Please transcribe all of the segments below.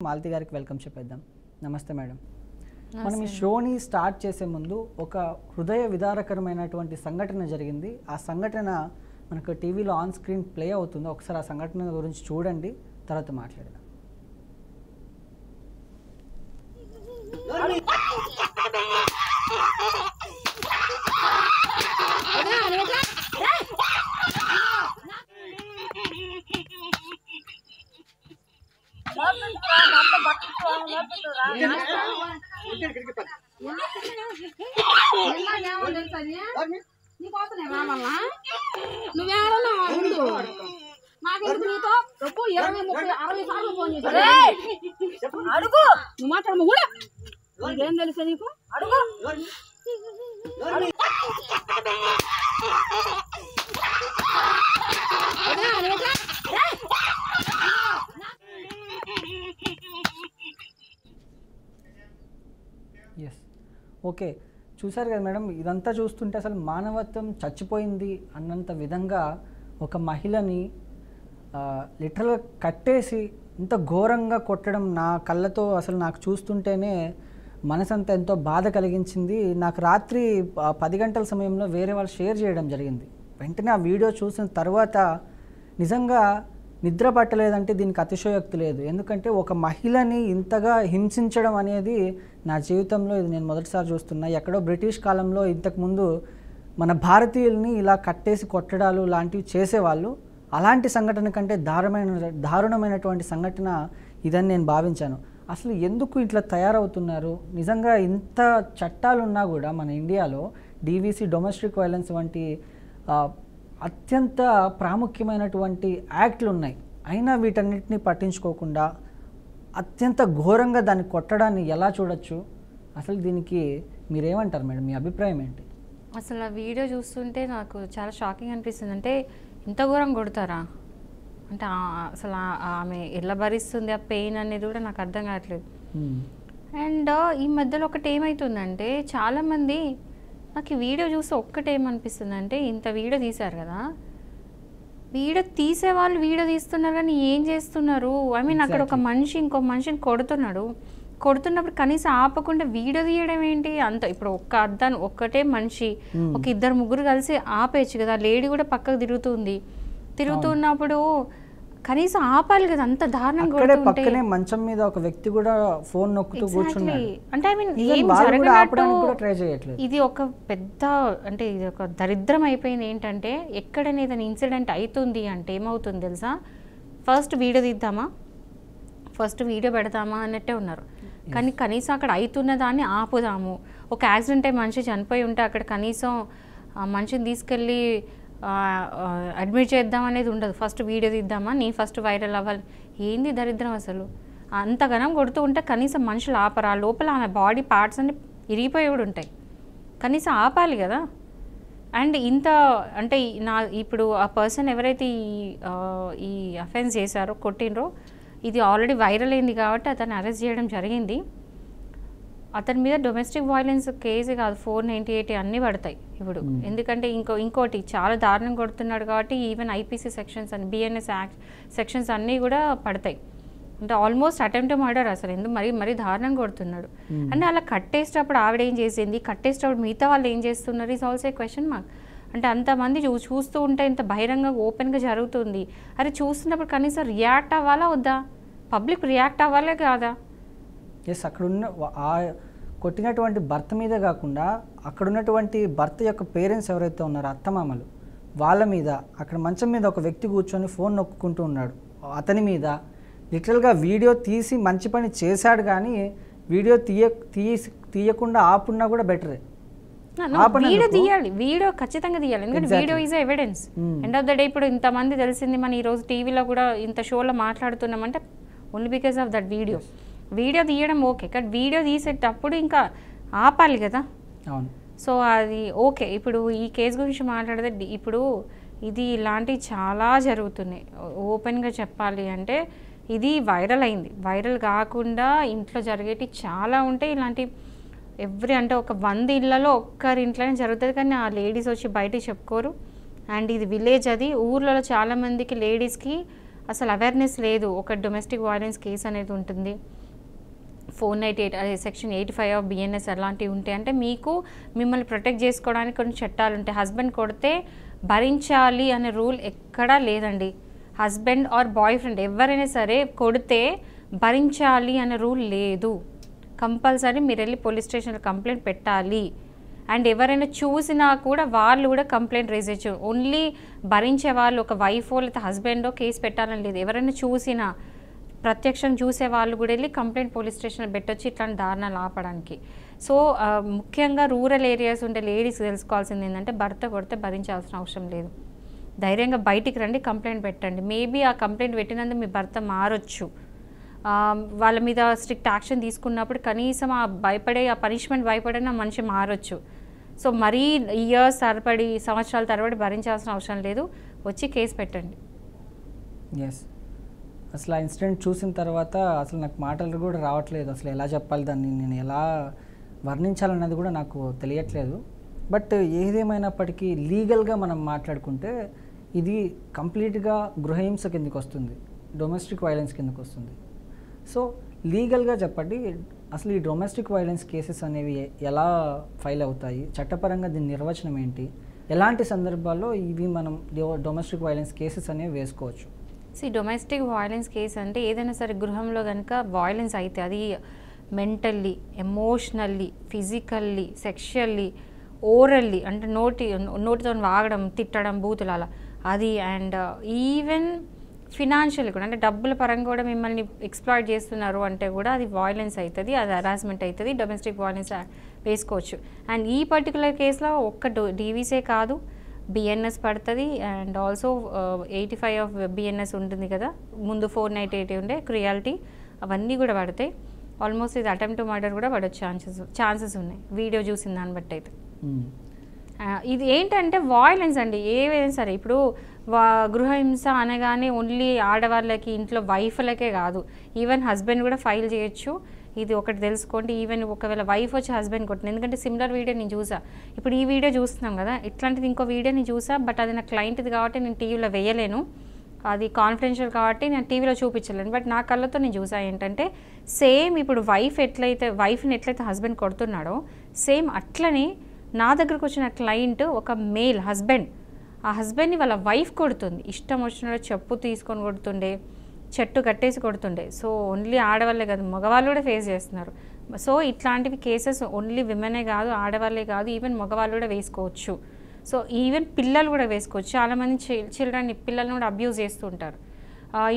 మాలతి గారికి వెల్కమ్ చెప్పేద్దాం. నమస్తే మేడం. మనం ఈ షోని స్టార్ట్ చేసే ముందు ఒక హృదయ విదారకరమైనటువంటి సంఘటన జరిగింది. ఆ సంఘటన మనకు టీవీలో ఆన్ స్క్రీన్ ప్లే అవుతుంది. ఒకసారి ఆ సంఘటన గురించి చూడండి, తర్వాత మాట్లాడదాం. ఇదేం తెలుసా నీకు? అడుగు. Yes, okay. చూసారు కదా మేడం, ఇదంతా చూస్తుంటే అసలు మానవత్వం చచ్చిపోయింది అన్నంత విధంగా ఒక మహిళని లిటరల్గా కట్టేసి ఇంత ఘోరంగా కొట్టడం నా కళ్ళతో అసలు నాకు చూస్తుంటేనే మనసంతా ఎంతో బాధ కలిగించింది. నాకు రాత్రి 10 గంటల సమయంలో వేరే వాళ్ళు షేర్ చేయడం జరిగింది. వెంటనే ఆ వీడియో చూసిన తర్వాత నిజంగా నిద్ర పట్టలేదంటే దీనికి అతిశయోక్తి లేదు. ఎందుకంటే ఒక మహిళని ఇంతగా హింసించడం అనేది నా జీవితంలో ఇది నేను మొదటిసారి చూస్తున్నా. ఎక్కడో బ్రిటిష్ కాలంలో ఇంతకుముందు మన భారతీయుల్ని ఇలా కట్టేసి కొట్టడాలు లాంటివి చేసేవాళ్ళు. అలాంటి సంఘటన కంటే దారుణమైనటువంటి సంఘటన ఇదని నేను భావించాను. అసలు ఎందుకు ఇట్లా తయారవుతున్నారు? నిజంగా ఇంత చట్టాలు ఉన్నా కూడా మన ఇండియాలో డీవీసీ, డొమెస్టిక్ వైలెన్స్ వంటి అత్యంత ప్రాముఖ్యమైనటువంటి యాక్ట్లు ఉన్నాయి. అయినా వీటన్నిటిని పట్టించుకోకుండా అత్యంత ఘోరంగా దాన్ని కొట్టడాన్ని ఎలా చూడొచ్చు? అసలు దీనికి మీరేమంటారు మేడం? మీ అభిప్రాయం ఏంటి? అసలు ఆ వీడియో చూస్తుంటే నాకు చాలా షాకింగ్ అనిపిస్తుంది. అంటే ఇంత ఘోరం కొడతారా? అంటే అసలు ఆమె ఎలా భరిస్తుంది ఆ పెయిన్ అనేది కూడా నాకు అర్థం కావట్లేదు. అండ్ ఈ మధ్యలో ఒకటి ఏమవుతుందంటే చాలామంది నాకు ఈ వీడియో చూస్తే ఒక్కటేమనిపిస్తుంది అంటే, ఇంత వీడియో తీశారు కదా, వీడియో తీసేవాళ్ళు వీడియో తీస్తున్నారు కానీ ఏం చేస్తున్నారు? ఐ మీన్ అక్కడ ఒక మనిషి ఇంకో మనిషిని కొడుతున్నప్పుడు కనీసం ఆపకుండా వీడియో తీయడం ఏంటి? అంత ఇప్పుడు ఒక్కటే మనిషి, ఒక 2-3 కలిసి ఆపేయచ్చు కదా. లేడీ కూడా పక్కకు తిరుగుతున్నప్పుడు కనీసం ఆపాలి కదా. అంత దారుణంగా పక్కనే మంచం మీద ఒక వ్యక్తి కూడా ఫోన్ నొక్కుతూ కూర్చున్నాడు. అంటే ఐ మీన్ ఏం జరగనట్టు ఇది ఒక పెద్ద, అంటే ఇది ఒక దరిద్రం అయిపోయింది. ఏంటంటే ఎక్కడైనా ఏదైనా ఇన్సిడెంట్ అవుతుంది అంటే ఏమవుతుంది తెలుసా? ఫస్ట్ వీడియో తీద్దామా, ఫస్ట్ వీడియో పెడతామా అన్నట్టే ఉన్నారు. కానీ కనీసం అక్కడ అవుతున్న దాన్ని ఆపుదాము. ఒక యాక్సిడెంట్ అయి మనిషి చనిపోయి ఉంటే అక్కడ కనీసం ఆ మనిషిని తీసుకెళ్ళి అడ్మిట్ చేద్దాం అనేది ఉండదు. ఫస్ట్ వీడియో తీద్దామా, నీ ఫస్ట్ వైరల్ అవ్వాలి. ఏంది దరిద్రం అసలు? అంతగానం కొడుతూ ఉంటే కనీసం మనుషులు ఆపరా? లోపల ఆమె బాడీ పార్ట్స్ అన్ని ఇరిగిపోయి కూడా ఉంటాయి. కనీసం ఆపాలి కదా. అండ్ ఇంత అంటే ఇప్పుడు ఆ పర్సన్ ఎవరైతే ఈ అఫెన్స్ చేశారో, కొట్టినరో, ఇది ఆల్రెడీ వైరల్ అయింది కాబట్టి అతన్ని అరెస్ట్ చేయడం జరిగింది. అతని మీద డొమెస్టిక్ వైలెన్స్ కేసు కాదు, 498 అన్నీ పడతాయి ఇప్పుడు. ఎందుకంటే ఇంకోటి చాలా దారుణం కొడుతున్నాడు కాబట్టి ఈవెన్ ఐపీసీ సెక్షన్స్ అని, బిఎన్ఎస్ యాక్ట్ సెక్షన్స్ అన్నీ కూడా పడతాయి. అంటే ఆల్మోస్ట్ అటెంప్ట్ మర్డర్ అసలు. ఎందుకు మరీ దారుణంగా కొడుతున్నాడు. అంటే అలా కట్టేసేటప్పుడు ఆవిడ ఏం చేసింది, కట్టేసేటప్పుడు మిగతా వాళ్ళు ఏం చేస్తున్నారు, is also a question mark. అంటే అంతమంది చూస్తూ ఉంటే ఇంత బహిరంగ ఓపెన్గా జరుగుతుంది. అరే చూస్తున్నప్పుడు కనీసం రియాక్ట్ అవ్వాలా వద్దా? పబ్లిక్ రియాక్ట్ అవ్వాలే కాదా? ఎస్, అక్కడున్న కొట్టినటువంటి భర్త మీద కాకుండా అక్కడ ఉన్నటువంటి భర్త యొక్క పేరెంట్స్ ఎవరైతే ఉన్నారో, అత్తమామలు, వాళ్ళ మీద, అక్కడ మంచం మీద ఒక వ్యక్తి కూర్చొని ఫోన్ నొక్కుంటూ ఉన్నాడు, అతని మీద లిటరల్గా వీడియో తీసి మంచి పని చేశాడు. కానీ వీడియో తీయకుండా ఆపున్నా కూడా బెటరే. వీడియో తీయాలి, వీడియో ఖచ్చితంగా తీయాలి. ఎందుకంటే video is evidence. End of the day ఇప్పుడు ఇంతమంది తెలిసింది, మన ఈరోజు టీవీలో కూడా ఇంత షోలో మాట్లాడుతున్నామంటే only because of that video. Video తీయడం ఓకే, కానీ వీడియో తీసేటప్పుడు ఇంకా ఆపాలి కదా. సో అది ఓకే. ఇప్పుడు ఈ కేసు గురించి మాట్లాడితే ఇప్పుడు ఇది ఇలాంటివి చాలా జరుగుతున్నాయి. ఓపెన్గా చెప్పాలి అంటే ఇది వైరల్ అయింది. వైరల్ కాకుండా ఇంట్లో జరిగేటి చాలా ఉంటాయి ఇలాంటి. అంటే ఒక 100 ఇళ్లలో ఒక్కరి ఇంట్లోనే జరుగుతుంది, కానీ ఆ లేడీస్ వచ్చి బయటికి చెప్పుకోరు. అండ్ ఇది విలేజ్, అది ఊర్లలో చాలామందికి లేడీస్కి అసలు అవేర్నెస్ లేదు. ఒక డొమెస్టిక్ వైలెన్స్ కేసు అనేది ఉంటుంది. 498 సెక్షన్ 85 ఆఫ్ బిఎన్ఎస్ అలాంటివి ఉంటాయి. అంటే మీకు మిమ్మల్ని ప్రొటెక్ట్ చేసుకోవడానికి కొన్ని చట్టాలు ఉంటాయి. హస్బెండ్ కొడితే భరించాలి అనే రూల్ ఎక్కడా లేదండి. హస్బెండ్ ఆర్ బాయ్ ఫ్రెండ్ ఎవరైనా సరే కొడితే భరించాలి అనే రూల్ లేదు. కంపల్సరీ మీరు వెళ్ళి పోలీస్ స్టేషన్లో కంప్లైంట్ పెట్టాలి. అండ్ ఎవరైనా చూసినా కూడా వాళ్ళు కూడా కంప్లైంట్ రేజ్ చేయొచ్చు. ఓన్లీ భరించే వాళ్ళు ఒక వైఫో లేదా హస్బెండో కేసు పెట్టాలని లేదు. ఎవరైనా చూసినా ప్రత్యక్షం చూసే వాళ్ళు కూడా వెళ్ళి కంప్లైంట్ పోలీస్ స్టేషన్లో పెట్టొచ్చు ఇట్లాంటి దారుణాలు ఆపడానికి. సో ముఖ్యంగా రూరల్ ఏరియాస్ ఉండే లేడీస్ తెలుసుకోవాల్సింది ఏంటంటే భర్త కొడితే భరించాల్సిన అవసరం లేదు. ధైర్యంగా బయటికి రండి, కంప్లైంట్ పెట్టండి. మేబీ ఆ కంప్లైంట్ పెట్టినందుకు మీ భర్త మారొచ్చు. వాళ్ళ మీద స్ట్రిక్ట్ యాక్షన్ తీసుకున్నప్పుడు కనీసం ఆ పనిష్మెంట్ భయపడిన మనిషి మారొచ్చు. సో మరీ ఇయర్స్ తరబడి సంవత్సరాల తరబడి భరించాల్సిన అవసరం లేదు. వచ్చి కేసు పెట్టండి. ఎస్, అసలు ఆ ఇన్సిడెంట్ చూసిన తర్వాత అసలు నాకు మాటలు కూడా రావట్లేదు. అసలు ఎలా చెప్పాలి, దాన్ని నేను ఎలా వర్ణించాలన్నది కూడా నాకు తెలియట్లేదు. బట్ ఏదేమైనప్పటికీ లీగల్గా మనం మాట్లాడుకుంటే ఇది కంప్లీట్గా గృహహింస కిందకి వస్తుంది, డొమెస్టిక్ వైలెన్స్ కిందకి వస్తుంది. సో లీగల్గా చెప్పండి, అసలు ఈ డొమెస్టిక్ వైలెన్స్ కేసెస్ అనేవి ఎలా ఫైల్ అవుతాయి, చట్టపరంగా దీని నిర్వచనం ఏంటి, ఎలాంటి సందర్భాల్లో ఇవి మనం డొమెస్టిక్ వైలెన్స్ కేసెస్ అనేవి వేసుకోవచ్చు? డొమెస్టిక్ వైలెన్స్ కేసు అంటే ఏదైనా సరే గృహంలో కనుక వైలెన్స్ అయితే అది mentally, emotionally, physically, sexually, orally అంటే నోటితో వాగడం, తిట్టడం, బూతులు అలా అది. అండ్ ఈవెన్ ఫినాన్షియల్ కూడా అంటే డబ్బుల పరంగా కూడా మిమ్మల్ని ఎక్స్ప్లాయిట్ చేస్తున్నారు అంటే కూడా అది వైలెన్స్ అవుతుంది, అది హరాస్మెంట్ అవుతుంది, డొమెస్టిక్ వైలెన్స్ వేసుకోవచ్చు. అండ్ ఈ పర్టికులర్ కేసులో ఒక్క డీవీసే కాదు, బిఎన్ఎస్ పడుతుంది. అండ్ ఆల్సో 85 ఆఫ్ బిఎన్ఎస్ ఉంటుంది కదా, ముందు 498 ఉండే క్రియాలిటీ, అవన్నీ కూడా పడతాయి. ఆల్మోస్ట్ ఇది అటెంప్ట్ మర్డర్ కూడా పడవచ్చు ఛాన్సెస్ ఉన్నాయి వీడియో చూసిన దాన్ని బట్టి అయితే. ఇది ఏంటంటే వాయిలెన్స్ అండి ఏవైనా సరే. ఇప్పుడు గృహహింస అనగానే ఓన్లీ ఆడవాళ్ళకి, ఇంట్లో వైఫ్లకే కాదు, ఈవెన్ హస్బెండ్ కూడా ఫైల్ చేయొచ్చు. ఇది ఒకటి తెలుసుకోండి. ఈవెన్ ఒకవేళ వైఫ్ వచ్చి హస్బెండ్ కొట్టింది, ఎందుకంటే సిమిలర్ వీడియో నేను చూసా. ఇప్పుడు ఈ వీడియో చూస్తున్నాం కదా, ఇట్లాంటిది ఇంకో వీడియో నేను చూసా. బట్ అది నా క్లయింట్ది కాబట్టి నేను టీవీలో వేయలేను, అది కాన్ఫిడెన్షియల్ కాబట్టి నేను టీవీలో చూపించలేను. బట్ నా కళ్ళతో నేను చూసా ఏంటంటే సేమ్ ఇప్పుడు వైఫ్ని ఎట్లయితే హస్బెండ్ కొడుతున్నాడో సేమ్ అట్లనే నా దగ్గరకు వచ్చిన క్లయింట్ ఒక మేల్ హస్బెండ్, ఆ హస్బెండ్ని వాళ్ళ వైఫ్ కొడుతుంది. ఇష్టం వచ్చినట్టు చెప్పు తీసుకొని కొడుతుండే, చెట్టు కట్టేసి కొడుతుండే. సో ఓన్లీ ఆడవాళ్ళే కాదు, మగవాళ్ళు కూడా ఫేస్ చేస్తున్నారు. సో ఇట్లాంటివి కేసెస్ ఓన్లీ విమెనే కాదు, ఆడవాళ్ళే కాదు, ఈవెన్ మగవాళ్ళు కూడా వేసుకోవచ్చు. సో ఈవెన్ పిల్లలు కూడా వేసుకోవచ్చు. చాలామంది చిల్డ్రన్ పిల్లల్ని కూడా అబ్యూజ్ చేస్తూ ఉంటారు.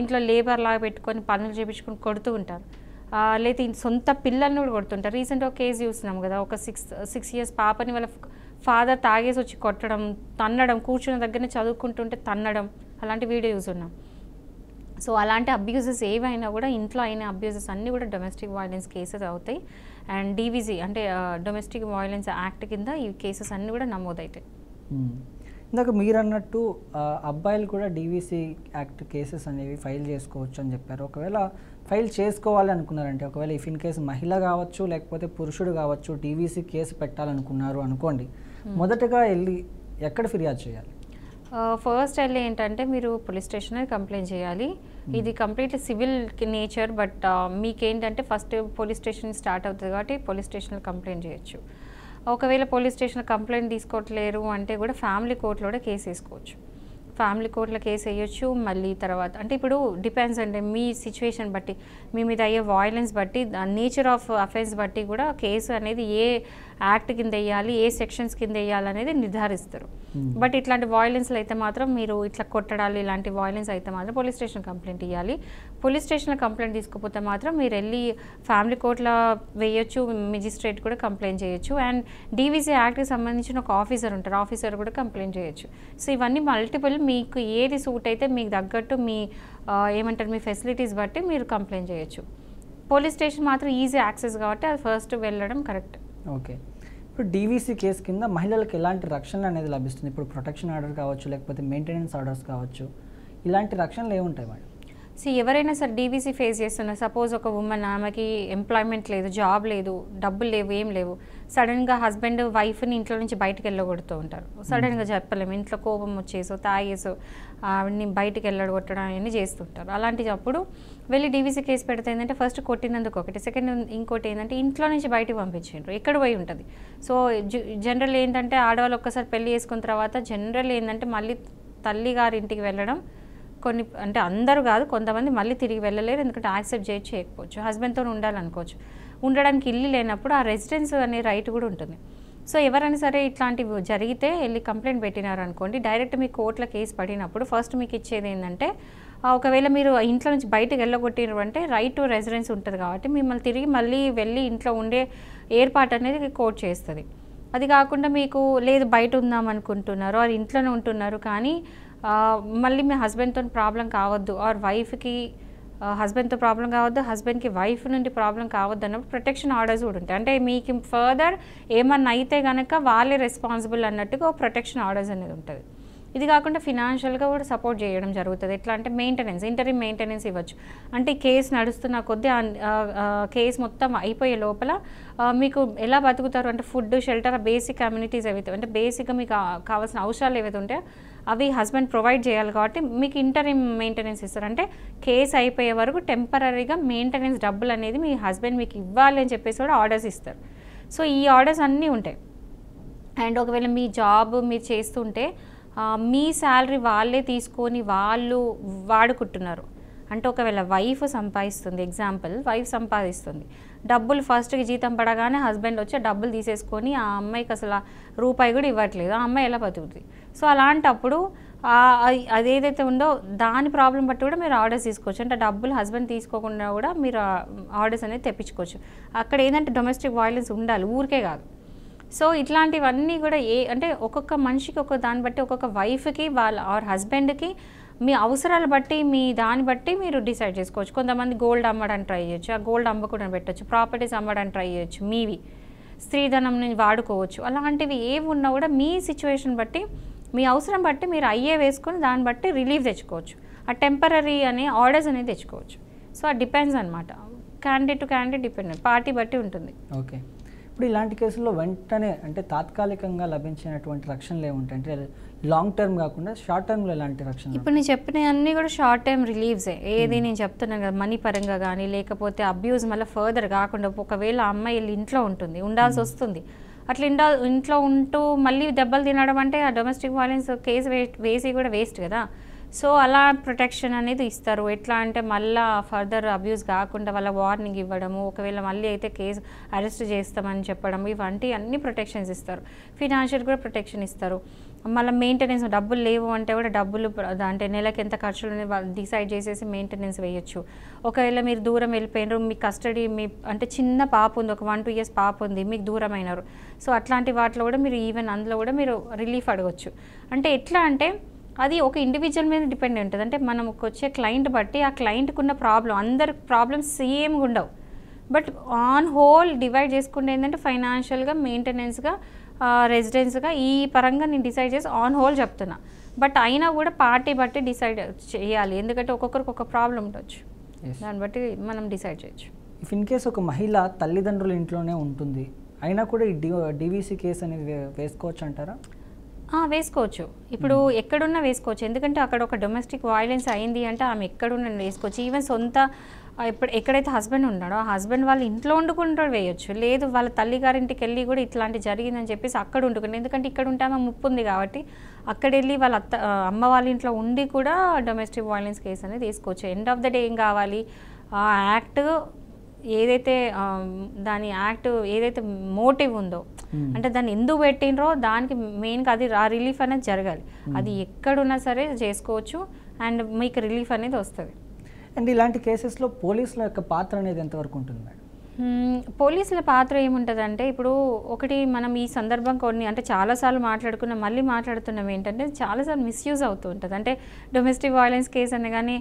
ఇంట్లో లేబర్ లాగా పెట్టుకొని పనులు చేయించుకొని కొడుతూ ఉంటారు. లేదా సొంత పిల్లల్ని కూడా కొడుతుంటారు. రీసెంట్గా ఒక కేసు చూస్తున్నాం కదా, ఒక 6 years పాపని వాళ్ళ ఫాదర్ తాగేసి వచ్చి కొట్టడం, తన్నడం, కూర్చున్న దగ్గరనే చదువుకుంటుంటే తన్నడం, అలాంటి వీడియో చూస్తున్నాం. సో అలాంటి అబ్యూజెస్ ఏవైనా కూడా, ఇంట్లో అయిన అబ్యూజెస్ అన్నీ కూడా డొమెస్టిక్ వైలెన్స్ కేసెస్ అవుతాయి. అండ్ డీవీసీ అంటే డొమెస్టిక్ వైలెన్స్ యాక్ట్ కింద ఈ కేసెస్ అన్నీ కూడా నమోదవుతాయి. ఇందాక మీరు అన్నట్టు అబ్బాయిలు కూడా డీవీసీ యాక్ట్ కేసెస్ అనేవి ఫైల్ చేసుకోవచ్చు అని చెప్పారు. ఒకవేళ ఫైల్ చేసుకోవాలి అనుకున్నారంటే, ఒకవేళ ఇఫ్ ఇన్ కేసు మహిళ కావచ్చు లేకపోతే పురుషుడు కావచ్చు డీవీసీ కేసు పెట్టాలనుకున్నారు అనుకోండి, మొదటగా వెళ్ళి ఎక్కడ ఫిర్యాదు చేయాలి? ఫస్ట్ వెళ్ళి ఏంటంటే మీరు పోలీస్ స్టేషన్లో కంప్లైంట్ చేయాలి. ఇది కంప్లీట్లీ సివిల్ నేచర్. బట్ మీకేంటంటే ఫస్ట్ పోలీస్ స్టేషన్ స్టార్ట్ అవుతుంది కాబట్టి పోలీస్ స్టేషన్లో కంప్లైంట్ చేయొచ్చు. ఒకవేళ పోలీస్ స్టేషన్లో కంప్లైంట్ తీసుకోవట్లేరు అంటే కూడా ఫ్యామిలీ కోర్టులో కూడా కేసు వేసుకోవచ్చు. ఫ్యామిలీ కోర్టులో కేసు వేయొచ్చు. మళ్ళీ తర్వాత అంటే ఇప్పుడు డిపెండ్స్ అంటే మీ సిచ్యువేషన్ బట్టి, మీ మీద అయ్యే వాయిలెన్స్ బట్టి, నేచర్ ఆఫ్ అఫెన్స్ బట్టి కూడా కేసు అనేది ఏ యాక్ట్ కింద వేయాలి, ఏ సెక్షన్స్ కింద వేయాలి అనేది నిర్ధారిస్తారు. బట్ ఇట్లాంటి వాయిలెన్స్లు అయితే మాత్రం మీరు ఇట్లా కొట్టడాలు, ఇలాంటి వాయిలెన్స్ అయితే మాత్రం పోలీస్ స్టేషన్ కంప్లైంట్ ఇవ్వాలి. పోలీస్ స్టేషన్లో కంప్లైంట్ తీసుకోకపోతే మాత్రం మీరు వెళ్ళి ఫ్యామిలీ కోర్టులో వేయొచ్చు, మెజిస్ట్రేట్ కూడా కంప్లైంట్ చేయొచ్చు. అండ్ డీవీసీ యాక్ట్కి సంబంధించిన ఒక ఆఫీసర్ ఉంటారు, ఆఫీసర్ కూడా కంప్లైంట్ చేయొచ్చు. సో ఇవన్నీ మల్టిపుల్, మీకు ఏది సూట్ అయితే మీకు తగ్గట్టు మీ ఏమంటారు మీ ఫెసిలిటీస్ బట్టి మీరు కంప్లైంట్ చేయొచ్చు. పోలీస్ స్టేషన్ మాత్రం ఈజీ యాక్సెస్ కాబట్టి అది ఫస్ట్ వెళ్ళడం కరెక్ట్. ఓకే, ఇప్పుడు డీవీసీ కేసు కింద మహిళలకు ఎలాంటి రక్షణ అనేది లభిస్తుంది? ఇప్పుడు ప్రొటెక్షన్ ఆర్డర్ కావచ్చు, లేకపోతే మెయింటెనెన్స్ ఆర్డర్స్ కావచ్చు, ఇలాంటి రక్షణలు ఏముంటాయి మేడం? ఎవరైనా సరే డీవీసీ ఫేస్ చేస్తున్నారు. సపోజ్ ఒక ఉమెన్, ఆమెకి ఎంప్లాయ్మెంట్ లేదు, జాబ్ లేదు, డబ్బులు లేవు, ఏం లేవు. సడన్గా హస్బెండ్ వైఫ్ని ఇంట్లో నుంచి బయటకు వెళ్ళగొడుతూ ఉంటారు. సడన్గా చెప్పలేము, ఇంట్లో కోపం వచ్చేసో తాగేసో ఆవిడని బయటకు వెళ్ళగొట్టడం అవన్నీ చేస్తుంటారు. అలాంటిప్పుడు వెళ్ళి డీవీసీ కేసు పెడితే ఏంటంటే ఫస్ట్ కొట్టినందుకు ఒకటి, సెకండ్ ఇంకోటి ఏంటంటే ఇంట్లో నుంచి బయటకు పంపించారు, ఎక్కడ పోయి ఉంటుంది. సో జనరల్ ఏంటంటే ఆడవాళ్ళు ఒక్కసారి పెళ్లి చేసుకున్న తర్వాత జనరల్ ఏంటంటే మళ్ళీ తల్లి గారి ఇంటికి వెళ్ళడం కొన్ని, అంటే అందరూ కాదు, కొంతమంది మళ్ళీ తిరిగి వెళ్ళలేరు, ఎందుకంటే యాక్సెప్ట్ చేయకపోవచ్చు, హస్బెండ్తో ఉండాలనుకోవచ్చు. ఉండడానికి ఇల్లు లేనప్పుడు ఆ రెసిడెన్స్ అనే రైట్ కూడా ఉంటుంది. సో ఎవరైనా సరే ఇట్లాంటివి జరిగితే వెళ్ళి కంప్లైంట్ పెట్టినారు అనుకోండి, డైరెక్ట్ మీ కోర్టులో కేసు పడినప్పుడు ఫస్ట్ మీకు ఇచ్చేది ఏంటంటే ఒకవేళ మీరు ఇంట్లో నుంచి బయటకు వెళ్ళగొట్టినారు అంటే రైట్ టు రెసిడెన్స్ ఉంటుంది కాబట్టి మిమ్మల్ని తిరిగి మళ్ళీ వెళ్ళి ఇంట్లో ఉండే ఏర్పాటు అనేది కోర్టు చేస్తుంది. అది కాకుండా మీకు లేదు బయట ఉందాం అనుకుంటున్నారు, అది ఇంట్లోనే ఉంటున్నారు కానీ మళ్ళీ మీ హస్బెండ్తో ప్రాబ్లం కావద్దు, ఆర్ వైఫ్కి హస్బెండ్తో ప్రాబ్లం కావద్దు, హస్బెండ్కి వైఫ్ నుండి ప్రాబ్లం కావద్దు అన్నప్పుడు ప్రొటెక్షన్ ఆర్డర్స్ కూడా ఉంటాయి. అంటే మీకు ఫర్దర్ ఏమన్నా అయితే కనుక వాళ్ళే రెస్పాన్సిబుల్ అన్నట్టుగా ప్రొటెక్షన్ ఆర్డర్స్ అనేది ఉంటుంది. ఇది కాకుండా ఫినాన్షియల్గా కూడా సపోర్ట్ చేయడం జరుగుతుంది. ఎట్లా అంటే మెయింటెనెన్స్, ఇంటరిమ్ మెయింటెనెన్స్ ఇవ్వచ్చు. అంటే కేసు నడుస్తున్న కొద్దీ కేసు మొత్తం అయిపోయే లోపల మీకు ఎలా బతుకుతారు అంటే ఫుడ్, షెల్టర్, బేసిక్ కమ్యూనిటీస్ ఏవైతే అంటే బేసిక్గా మీకు కావాల్సిన అవసరాలు ఏవైతే ఉంటాయో అవి హస్బెండ్ ప్రొవైడ్ చేయాలి కాబట్టి మీకు ఇంటరిమ్ మెయింటెనెన్స్ ఇస్తారు. అంటే కేసు అయిపోయే వరకు టెంపరీగా మెయింటెనెన్స్ డబ్బులు అనేది మీ హస్బెండ్ మీకు ఇవ్వాలి అని చెప్పేసి కూడా ఆర్డర్స్ ఇస్తారు. సో ఈ ఆర్డర్స్ అన్నీ ఉంటాయి. అండ్ ఒకవేళ మీ జాబ్ మీరు చేస్తుంటే మీ శాలరీ వాళ్ళే తీసుకొని వాళ్ళు వాడుకుంటున్నారు అంటే ఒకవేళ వైఫ్ సంపాదిస్తుంది, ఎగ్జాంపుల్ వైఫ్ సంపాదిస్తుంది, డబ్బులు ఫస్ట్కి జీతం పడగానే హస్బెండ్ వచ్చి డబ్బులు తీసేసుకొని ఆ అమ్మాయికి అసలు రూపాయి కూడా ఇవ్వట్లేదు, ఆ అమ్మాయి ఎలా బతుకుతుంది? సో అలాంటప్పుడు అదేదైతే ఉందో దాని ప్రాబ్లం బట్టి కూడా మీరు ఆర్డర్స్ తీసుకోవచ్చు. అంటే డబ్బులు హస్బెండ్ తీసుకోకుండా కూడా మీరు ఆర్డర్స్ అనేది తెప్పించుకోవచ్చు. అక్కడ ఏంటంటే డొమెస్టిక్ వైలెన్స్ ఉండాలి, ఊరికే కాదు. సో ఇట్లాంటివన్నీ కూడా అంటే ఒక్కొక్క మనిషికి ఒక్కొక్క దాన్ని బట్టి ఒక్కొక్క వైఫ్కి వాళ్ళ ఆర్ హస్బెండ్కి మీ అవసరాలు బట్టి మీ దాన్ని బట్టి మీరు డిసైడ్ చేసుకోవచ్చు. కొంతమంది గోల్డ్ అమ్మడానికి ట్రై చేయొచ్చు, ఆ గోల్డ్ అమ్మకుండా పెట్టచ్చు, ప్రాపర్టీస్ అమ్మడానికి ట్రై చేయొచ్చు, మీవి స్త్రీధనంని వాడుకోవచ్చు. అలాంటివి ఏవి ఉన్నా కూడా మీ సిచ్యువేషన్ బట్టి మీ అవసరం బట్టి మీరు అయ్యే వేసుకొని దాన్ని బట్టి రిలీఫ్ తెచ్చుకోవచ్చు. ఆ టెంపరీ అనే ఆర్డర్స్ అనేది తెచ్చుకోవచ్చు. సో అది డిపెండ్స్ అనమాట, candidate to candidate depend, party బట్టి ఉంటుంది. ఓకే, ఇప్పుడు ఇలాంటి కేసుల్లో వెంటనే అంటే తాత్కాలికంగా లభించినటువంటి రక్షణలు ఏముంటాయి? అంటే లాంగ్ టర్మ్ కాకుండా షార్ట్ టర్మ్లో ఎలాంటి రక్షణ? ఇప్పుడు నేను చెప్పిన అన్నీ కూడా షార్ట్ టర్మ్ రిలీవ్సే. ఏది నేను చెప్తున్నాను కదా, మనీ పరంగా కానీ లేకపోతే అబ్యూజ్ మళ్ళీ ఫర్దర్ కాకుండా ఒకవేళ అమ్మాయి ఇంట్లో ఉంటుంది, ఉండాల్సి వస్తుంది, అట్లా ఇంట్లో ఉంటూ మళ్ళీ దెబ్బలు తినడం అంటే ఆ డొమెస్టిక్ వైలెన్స్ కేసు వేసి కూడా వేస్ట్ కదా. సో అలా ప్రొటెక్షన్ అనేది ఇస్తారు. ఎట్లా అంటే మళ్ళీ ఫర్దర్ అబ్యూస్ కాకుండా వాళ్ళ వార్నింగ్ ఇవ్వడము, ఒకవేళ మళ్ళీ అయితే కేసు అరెస్ట్ చేస్తామని చెప్పడం, ఇవంటి అన్ని ప్రొటెక్షన్స్ ఇస్తారు. ఫినాన్షియల్ కూడా ప్రొటెక్షన్ ఇస్తారు. మళ్ళీ మెయింటెనెన్స్ డబ్బులు లేవు అంటే కూడా డబ్బులు అంటే నెలకి ఎంత ఖర్చులు వాళ్ళు డిసైడ్ చేసేసి మెయింటెనెన్స్ వేయచ్చు. ఒకవేళ మీరు దూరం వెళ్ళిపోయినారు, మీ కస్టడీ మీ అంటే చిన్న పాప ఉంది, ఒక 1-2 years పాప ఉంది, మీకు దూరం అయినారు, సో అట్లాంటి వాటిలో కూడా మీరు ఈవెన్ అందులో కూడా మీరు రిలీఫ్ అడగచ్చు. అంటే ఎట్లా అంటే అది ఒక ఇండివిజువల్ మీద డిపెండ్ ఉంటుంది. అంటే మనకు వచ్చే క్లయింట్ బట్టి ఆ క్లయింట్కి ఉన్న ప్రాబ్లం, అందరి ప్రాబ్లమ్స్ సేమ్గా ఉండవు, బట్ ఆన్ హోల్ డివైడ్ చేసుకుంటే ఏంటంటే ఫైనాన్షియల్గా, మెయింటెనెన్స్గా, రెసిడెన్స్గా ఈ పరంగా నేను డిసైడ్ చేసి ఆన్ హోల్ చెప్తున్నా. బట్ అయినా కూడా పార్టీ బట్టి డిసైడ్ చేయాలి, ఎందుకంటే ఒక్కొక్కరికి ఒక ప్రాబ్లం ఉండొచ్చు, దాన్ని బట్టి మనం డిసైడ్ చేయొచ్చు. ఇఫ్ ఇన్ కేస్ ఒక మహిళ తల్లిదండ్రుల ఇంట్లోనే ఉంటుంది అయినా కూడా ఈ డీవీసీ కేసు అనేది వేసుకోవచ్చు అంటారా? వేసుకోవచ్చు. ఇప్పుడు ఎక్కడున్నా వేసుకోవచ్చు, ఎందుకంటే అక్కడ ఒక డొమెస్టిక్ వైలెన్స్ అయింది అంటే ఆమె ఎక్కడున్నా వేసుకోవచ్చు. ఈవెన్ సొంత ఇప్పుడు ఎక్కడైతే హస్బెండ్ ఉన్నాడో ఆ హస్బెండ్ వాళ్ళ ఇంట్లో వండుకుంటాడు వేయచ్చు, లేదు వాళ్ళ తల్లిగారింటికి వెళ్ళి కూడా ఇట్లాంటి జరిగిందని చెప్పేసి అక్కడ వండుకుంటాడు, ఎందుకంటే ఇక్కడ ఉంటే ఆమె ముప్పు ఉంది కాబట్టి అక్కడ వెళ్ళి వాళ్ళ అమ్మ వాళ్ళ ఇంట్లో ఉండి కూడా డొమెస్టిక్ వైలెన్స్ కేసు అనేది వేసుకోవచ్చు. ఎండ్ ఆఫ్ ద డే ఏం కావాలి, ఆ యాక్ట్ ఏదైతే దాని యాక్ట్ ఏదైతే మోటివ్ ఉందో అంటే దాన్ని ఎందుకు పెట్టినరో దానికి మెయిన్గా అది ఆ రిలీఫ్ అనేది జరగాలి. అది ఎక్కడున్నా సరే చేసుకోవచ్చు అండ్ మీకు రిలీఫ్ అనేది వస్తుంది. అండ్ ఇలాంటి కేసెస్లో పోలీసుల యొక్క పాత్ర అనేది ఎంతవరకు ఉంటుంది మేడం? పోలీసుల పాత్ర ఏముంటుందంటే ఇప్పుడు ఒకటి మనం ఈ సందర్భం కొన్ని అంటే చాలాసార్లు మాట్లాడుకున్నాం, మళ్ళీ మాట్లాడుతున్నాం ఏంటంటే చాలాసార్లు మిస్యూజ్ అవుతూ ఉంటుంది. అంటే డొమెస్టిక్ వైలెన్స్ కేసు అని కానీ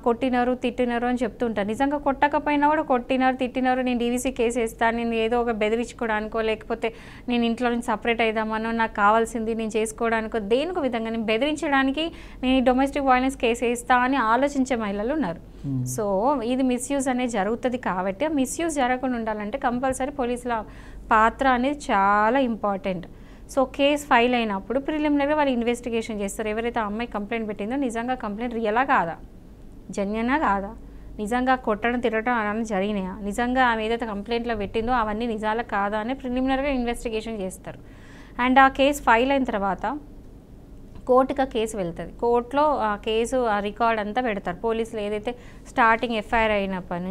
కొట్టినారు తిట్టినారు అని చెప్తూ ఉంటారు. నిజంగా కొట్టకపోయినా కూడా కొట్టినారు తిట్టినారు నేను డీవీసీ కేసు వేస్తాను, నేను ఏదో ఒక బెదిరించుకోవడానికో లేకపోతే నేను ఇంట్లో నుంచి సపరేట్ అయిదామనో నాకు కావాల్సింది నేను చేసుకోవడానికో దేనికో విధంగా నేను బెదిరించడానికి నేను డొమెస్టిక్ వైలెన్స్ కేసు వేస్తా అని ఆలోచించే మహిళలు ఉన్నారు. సో ఇది మిస్యూజ్ అనేది జరుగుతుంది కాబట్టి ఆ మిస్యూజ్ జరగకుండా ఉండాలంటే కంపల్సరీ పోలీసుల పాత్ర అనేది చాలా ఇంపార్టెంట్. సో కేసు ఫైల్ అయినప్పుడు ప్రిలిమినరీగా వాళ్ళు ఇన్వెస్టిగేషన్ చేస్తారు. ఎవరైతే ఆ అమ్మాయి కంప్లైంట్ పెట్టిందో నిజంగా కంప్లైంట్ రియలా కాదా, జెన్యునా కాదా, నిజంగా కొట్టడం తిరగడం అలానే జరిగినాయా, నిజంగా ఆమె ఏదైతే కంప్లైంట్లో పెట్టిందో అవన్నీ నిజాలా కాదా అని ప్రిలిమినరీగా ఇన్వెస్టిగేషన్ చేస్తారు. అండ్ ఆ కేసు ఫైల్ అయిన తర్వాత కోర్టుగా కేసు వెళ్తుంది. కోర్టులో ఆ కేసు ఆ రికార్డ్ అంతా పెడతారు. పోలీసులు ఏదైతే స్టార్టింగ్ ఎఫ్ఐఆర్ అయినప్పటి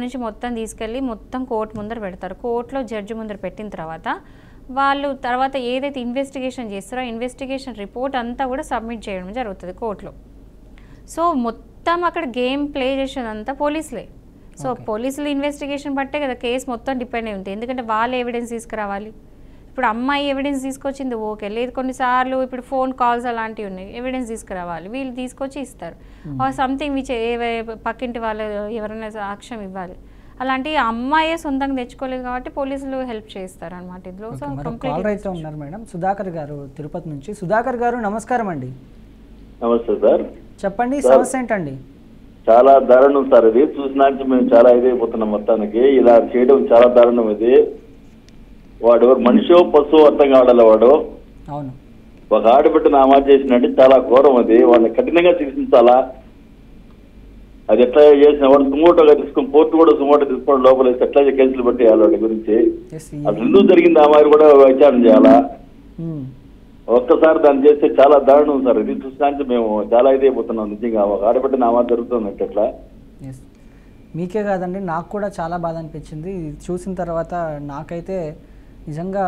నుంచి మొత్తం తీసుకెళ్ళి మొత్తం కోర్టు ముందర పెడతారు. కోర్టులో జడ్జి ముందర పెట్టిన తర్వాత వాళ్ళు తర్వాత ఏదైతే ఇన్వెస్టిగేషన్ చేస్తారో ఆ ఇన్వెస్టిగేషన్ రిపోర్ట్ అంతా కూడా సబ్మిట్ చేయడం జరుగుతుంది కోర్టులో. సో మొత్తం అక్కడ గేమ్ ప్లే చేసేదంతా పోలీసులే. సో పోలీసులు ఇన్వెస్టిగేషన్ బట్టే కదా కేసు మొత్తం డిపెండ్ అయి ఉంటుంది. ఎందుకంటే వాళ్ళు ఎవిడెన్స్ తీసుకురావాలి. ఇప్పుడు అమ్మాయి ఎవిడెన్స్ తీసుకొచ్చింది ఓకే, లేదు కొన్నిసార్లు ఇప్పుడు ఫోన్ కాల్స్ అలాంటివి ఉన్నాయి, ఎవిడెన్స్ తీసుకురావాలి, వీళ్ళు తీసుకొచ్చి ఇస్తారు. సంథింగ్ విచ్ పక్కింటి వాళ్ళు ఎవరైనా సాక్ష్యం ఇవ్వాలి, అలాంటి అమ్మాయే సొంతంగా తెచ్చుకోలేదు కాబట్టి పోలీసులు హెల్ప్ చేస్తారు అనమాట ఇందులో. సో కంప్లీట్ ఉన్నారు మేడం సుధాకర్ గారు తిరుపతి నుంచి. సుధాకర్ గారు నమస్కారం అండి. నమస్తే సార్, చెప్పండి సమస్య ఏంటండి? చాలా దారుణం సార్ ఇది. చూసినాక మేము చాలా ఇదైపోతున్నాం. మొత్తానికి ఇలా చేయడం చాలా దారుణం. ఇది వాడు మనిషో పశువు అర్థం కావడాలి. వాడు అవును ఒక ఆడబిడ్డను అమలు చేసినట్టు చాలా ఘోరం. అది వాళ్ళని కఠినంగా శిక్షించాలా. అది ఎట్లా చేసిన వాడు సుమోటోగా తీసుకుని కోర్టు కూడా సుమోటో తీసుకోవడం లోపల ఎట్లా కేసులు పెట్టేయాలి వాడి గురించి. అసలు ఎందుకు జరిగింది ఆ మాదిరి కూడా విచారణ చేయాలా. ఒక్కసారి దాన్ని చేస్తే చాలా దారుణం సార్. ఇది చూసినాక మేము చాలా ఇదైపోతున్నాం. నిజంగా ఒక ఆడబిడ్డను అమలు జరుగుతున్నట్టు ఎట్లా. మీకే కాదండి, నాకు కూడా చాలా బాధ అనిపించింది చూసిన తర్వాత. నాకైతే నిజంగా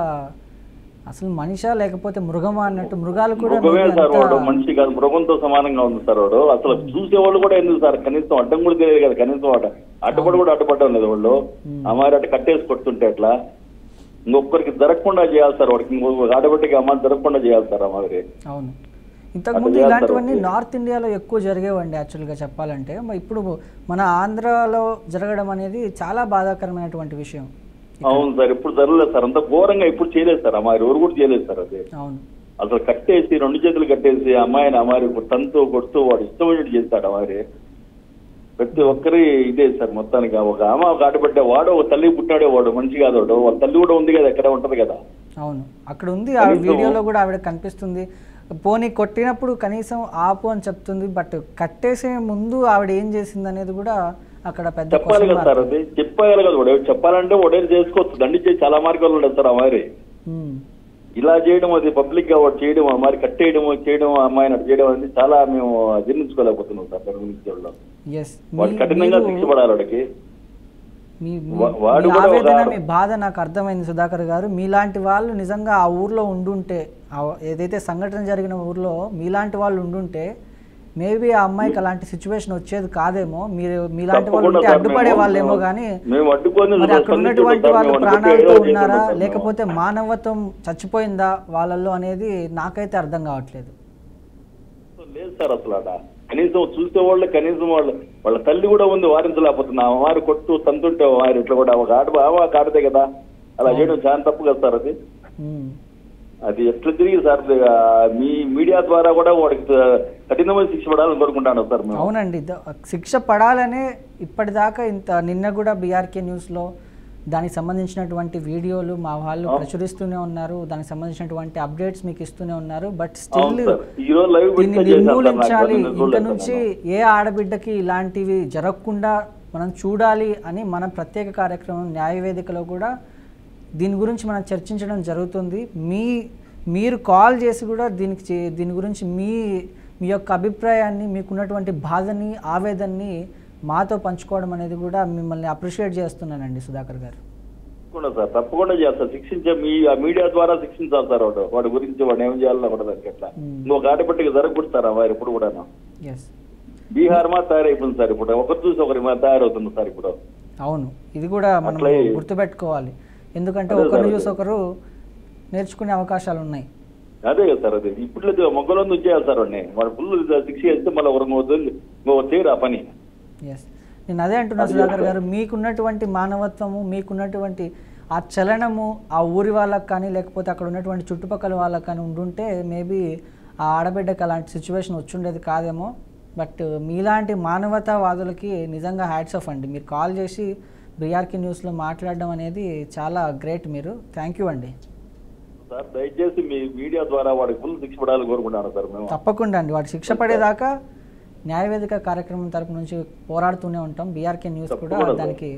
అసలు మనిషా లేకపోతే మృగమా అన్నట్టు. మృగాలు కూడా సార్ వాడు మనిషి కాదు, మృగంతో సమానంగా ఉంది సార్ వాడు. అసలు చూసేవాళ్ళు కూడా ఎందుకు సార్ కనీసం అడ్డం కూడా తెలియదు కదా. కనీసం అడ్డుపడి కూడా అడ్డుపడడం లేదు వాళ్ళు. అమ్మాయి అట్ట కట్టేసి కొడుతుంటే అట్లా ఇంకొకరికి జరగకుండా చేయాలి సార్. వాడికి ఇంకొక ఆడబిడ్డకి అమ్మాయి జరగకుండా చేయాలి సార్ అమ్మాయి. అవును, ఇంతకుముందు ఇలాంటివన్నీ నార్త్ ఇండియాలో ఎక్కువ జరిగేవండి యాక్చువల్గా చెప్పాలంటే. ఇప్పుడు మన ఆంధ్రాలో జరగడం అనేది చాలా బాధాకరమైనటువంటి విషయం. అవును సార్, ఇప్పుడు జరగలేదు సార్. అంత ఘోరంగా ఇప్పుడు చేయలేదు సార్. అమ్మాయి ఎవరు కూడా చేయలేదు సార్. అది అవును, అసలు కట్టేసి 2 చేతులు కట్టేసి అమ్మాయి తంతు కొడుతూ వాడు ఇష్టమైనట్టు చేస్తాడు అమ్మాయి. ప్రతి ఒక్కరి ఇదే సార్ మొత్తానికి. ఒక ఆమె ఒక ఆటపడ్డే వాడు ఒక తల్లి పుట్టాడే వాడు మనిషి కాదు వాడు. వాళ్ళ తల్లి కూడా ఉంది కదా, ఎక్కడ ఉంటది కదా. అవును, అక్కడ ఉంది. ఆ వీడియోలో కూడా ఆవిడ కనిపిస్తుంది. పోనీ కొట్టినప్పుడు కనీసం ఆపు అని చెప్తుంది, బట్ కట్టేసే ముందు ఆవిడ ఏం చేసింది అనేది కూడా అక్కడ పెద్ద చెప్పాలి కదా సార్. అది చెప్పాలి కదా. వాడు చెప్పాలంటే ఒకటే చేసుకోవచ్చు. దండించే చాలా మార్గాలు ఉండదు సార్. అమ్మాయి ఇలా చేయడం, అది పబ్లిక్ గా వాడు చేయడం, అమ్మాయి చేయడం అమ్మాయిని అటు చేయడం అనేది చాలా మేము జీర్ణించుకోలేకపోతున్నాం సార్. దాని గురించి వాడు కఠినంగా శిక్ష పడాలి వాడికి. మీ బాధ నాకు అర్థమైంది సుధాకర్ గారు. మీలాంటి వాళ్ళు నిజంగా ఆ ఊర్లో ఉండుంటే, ఏదైతే సంఘటన జరిగిన ఊర్లో మీలాంటి వాళ్ళు ఉండుంటే మేబీ ఆ అమ్మాయికి అలాంటి సిచ్యువేషన్ వచ్చేది కాదేమో. మీలాంటి వాళ్ళు ఉంటే అడ్డుపడే వాళ్ళేమో. కానీ మరి అక్కడ ఉన్నటువంటి వాళ్ళు ప్రాణాలతో ఉన్నారా లేకపోతే మానవత్వం చచ్చిపోయిందా వాళ్ళల్లో అనేది నాకైతే అర్థం కావట్లేదు. లేదు సార్ అసలు కనీసం చూసే వాళ్ళు కనీసం వాళ్ళ తల్లి కూడా ఉంది వారించలేకపోతున్నా. వారు కొట్టు తంతుంటే వారు ఇట్లా కూడా ఒక ఆడదే కదా. అలా చేయడం చాలా తప్పు కదా సార్. అది ఎట్లా తిరిగి సార్ మీ మీడియా ద్వారా కూడా వాడికి కఠినమైన శిక్ష పడాలని కోరుకుంటాను సార్. అవునండి, శిక్ష పడాలనే ఇప్పటిదాకా నిన్న కూడా బీఆర్కే న్యూస్లో దానికి సంబంధించినటువంటి వీడియోలు మా వాళ్ళు ప్రచురిస్తూనే ఉన్నారు. దానికి సంబంధించినటువంటి అప్డేట్స్ మీకు ఇస్తూనే ఉన్నారు. బట్ స్టిల్ దీన్ని నిర్మూలించాలి. ఇంత నుంచి ఏ ఆడబిడ్డకి ఇలాంటివి జరగకుండా మనం చూడాలి అని మనం ప్రత్యేక కార్యక్రమం న్యాయవేదికలో కూడా దీని గురించి మనం చర్చించడం జరుగుతుంది. మీరు కాల్ చేసి కూడా దీని గురించి మీ యొక్క అభిప్రాయాన్ని, మీకున్నటువంటి బాధని, ఆవేదనని మాతో పంచుకోవడం అనేది కూడా మిమ్మల్ని అప్రిషియేట్ చేస్తున్నానండి సుధాకర్ గారు. సార్ తప్పకుండా చేస్తారు. శిక్షించే మీడియా ద్వారా శిక్షించాలి సార్. వాడి గురించి వాడు ఏం చేయాలన్నా కూడా దానికి ఎట్లా ఇంకొక ఆటపట్టికి జరగకూడదు వారు ఎప్పుడు కూడా. బీహార్ మా తయారైపోయింది సార్. ఇప్పుడు ఒకరు చూసి ఒకరి మా తయారవుతుంది సార్ ఇప్పుడు. అవును, ఇది కూడా మనం గుర్తుపెట్టుకోవాలి. ఎందుకంటే ఒకరిని చూసి ఒకరు నేర్చుకునే అవకాశాలు ఉన్నాయి. అదే కదా సార్. అదే ఇప్పుడు మొగ్గలో చేయాలి సార్. వాడు ఫుల్ శిక్ష చేస్తే మళ్ళీ ఒకరు చేయరు ఆ పని. నేను అదే అంటున్నా సుధాకర్ గారు, మీకున్నటువంటి మానవత్వము, మీకున్నటువంటి ఆ చలనము ఆ ఊరి వాళ్ళకి కానీ లేకపోతే అక్కడ ఉన్నటువంటి చుట్టుపక్కల వాళ్ళకి కానీ ఉండుంటే మేబీ ఆ ఆడబిడ్డకి అలాంటి సిచ్యువేషన్ వచ్చుండేది కాదేమో. బట్ మీలాంటి మానవతావాదులకి నిజంగా హ్యాట్స్ ఆఫ్ అండి. మీరు కాల్ చేసి బీఆర్కే న్యూస్లో మాట్లాడడం అనేది చాలా గ్రేట్. మీరు థ్యాంక్ యూ అండి. సార్ దయచేసి మీ మీడియా ద్వారా వాడికి ఫుల్ శిక్ష పడాలని కోరుకుంటున్నాను సార్ మేము. తప్పకుండా అండి, వాడు శిక్ష పడేదాకా న్యాయవేదిక కార్యక్రమం తరపు నుంచి పోరాడుతూనే ఉంటాం. బీఆర్కే న్యూస్ కూడా దానికి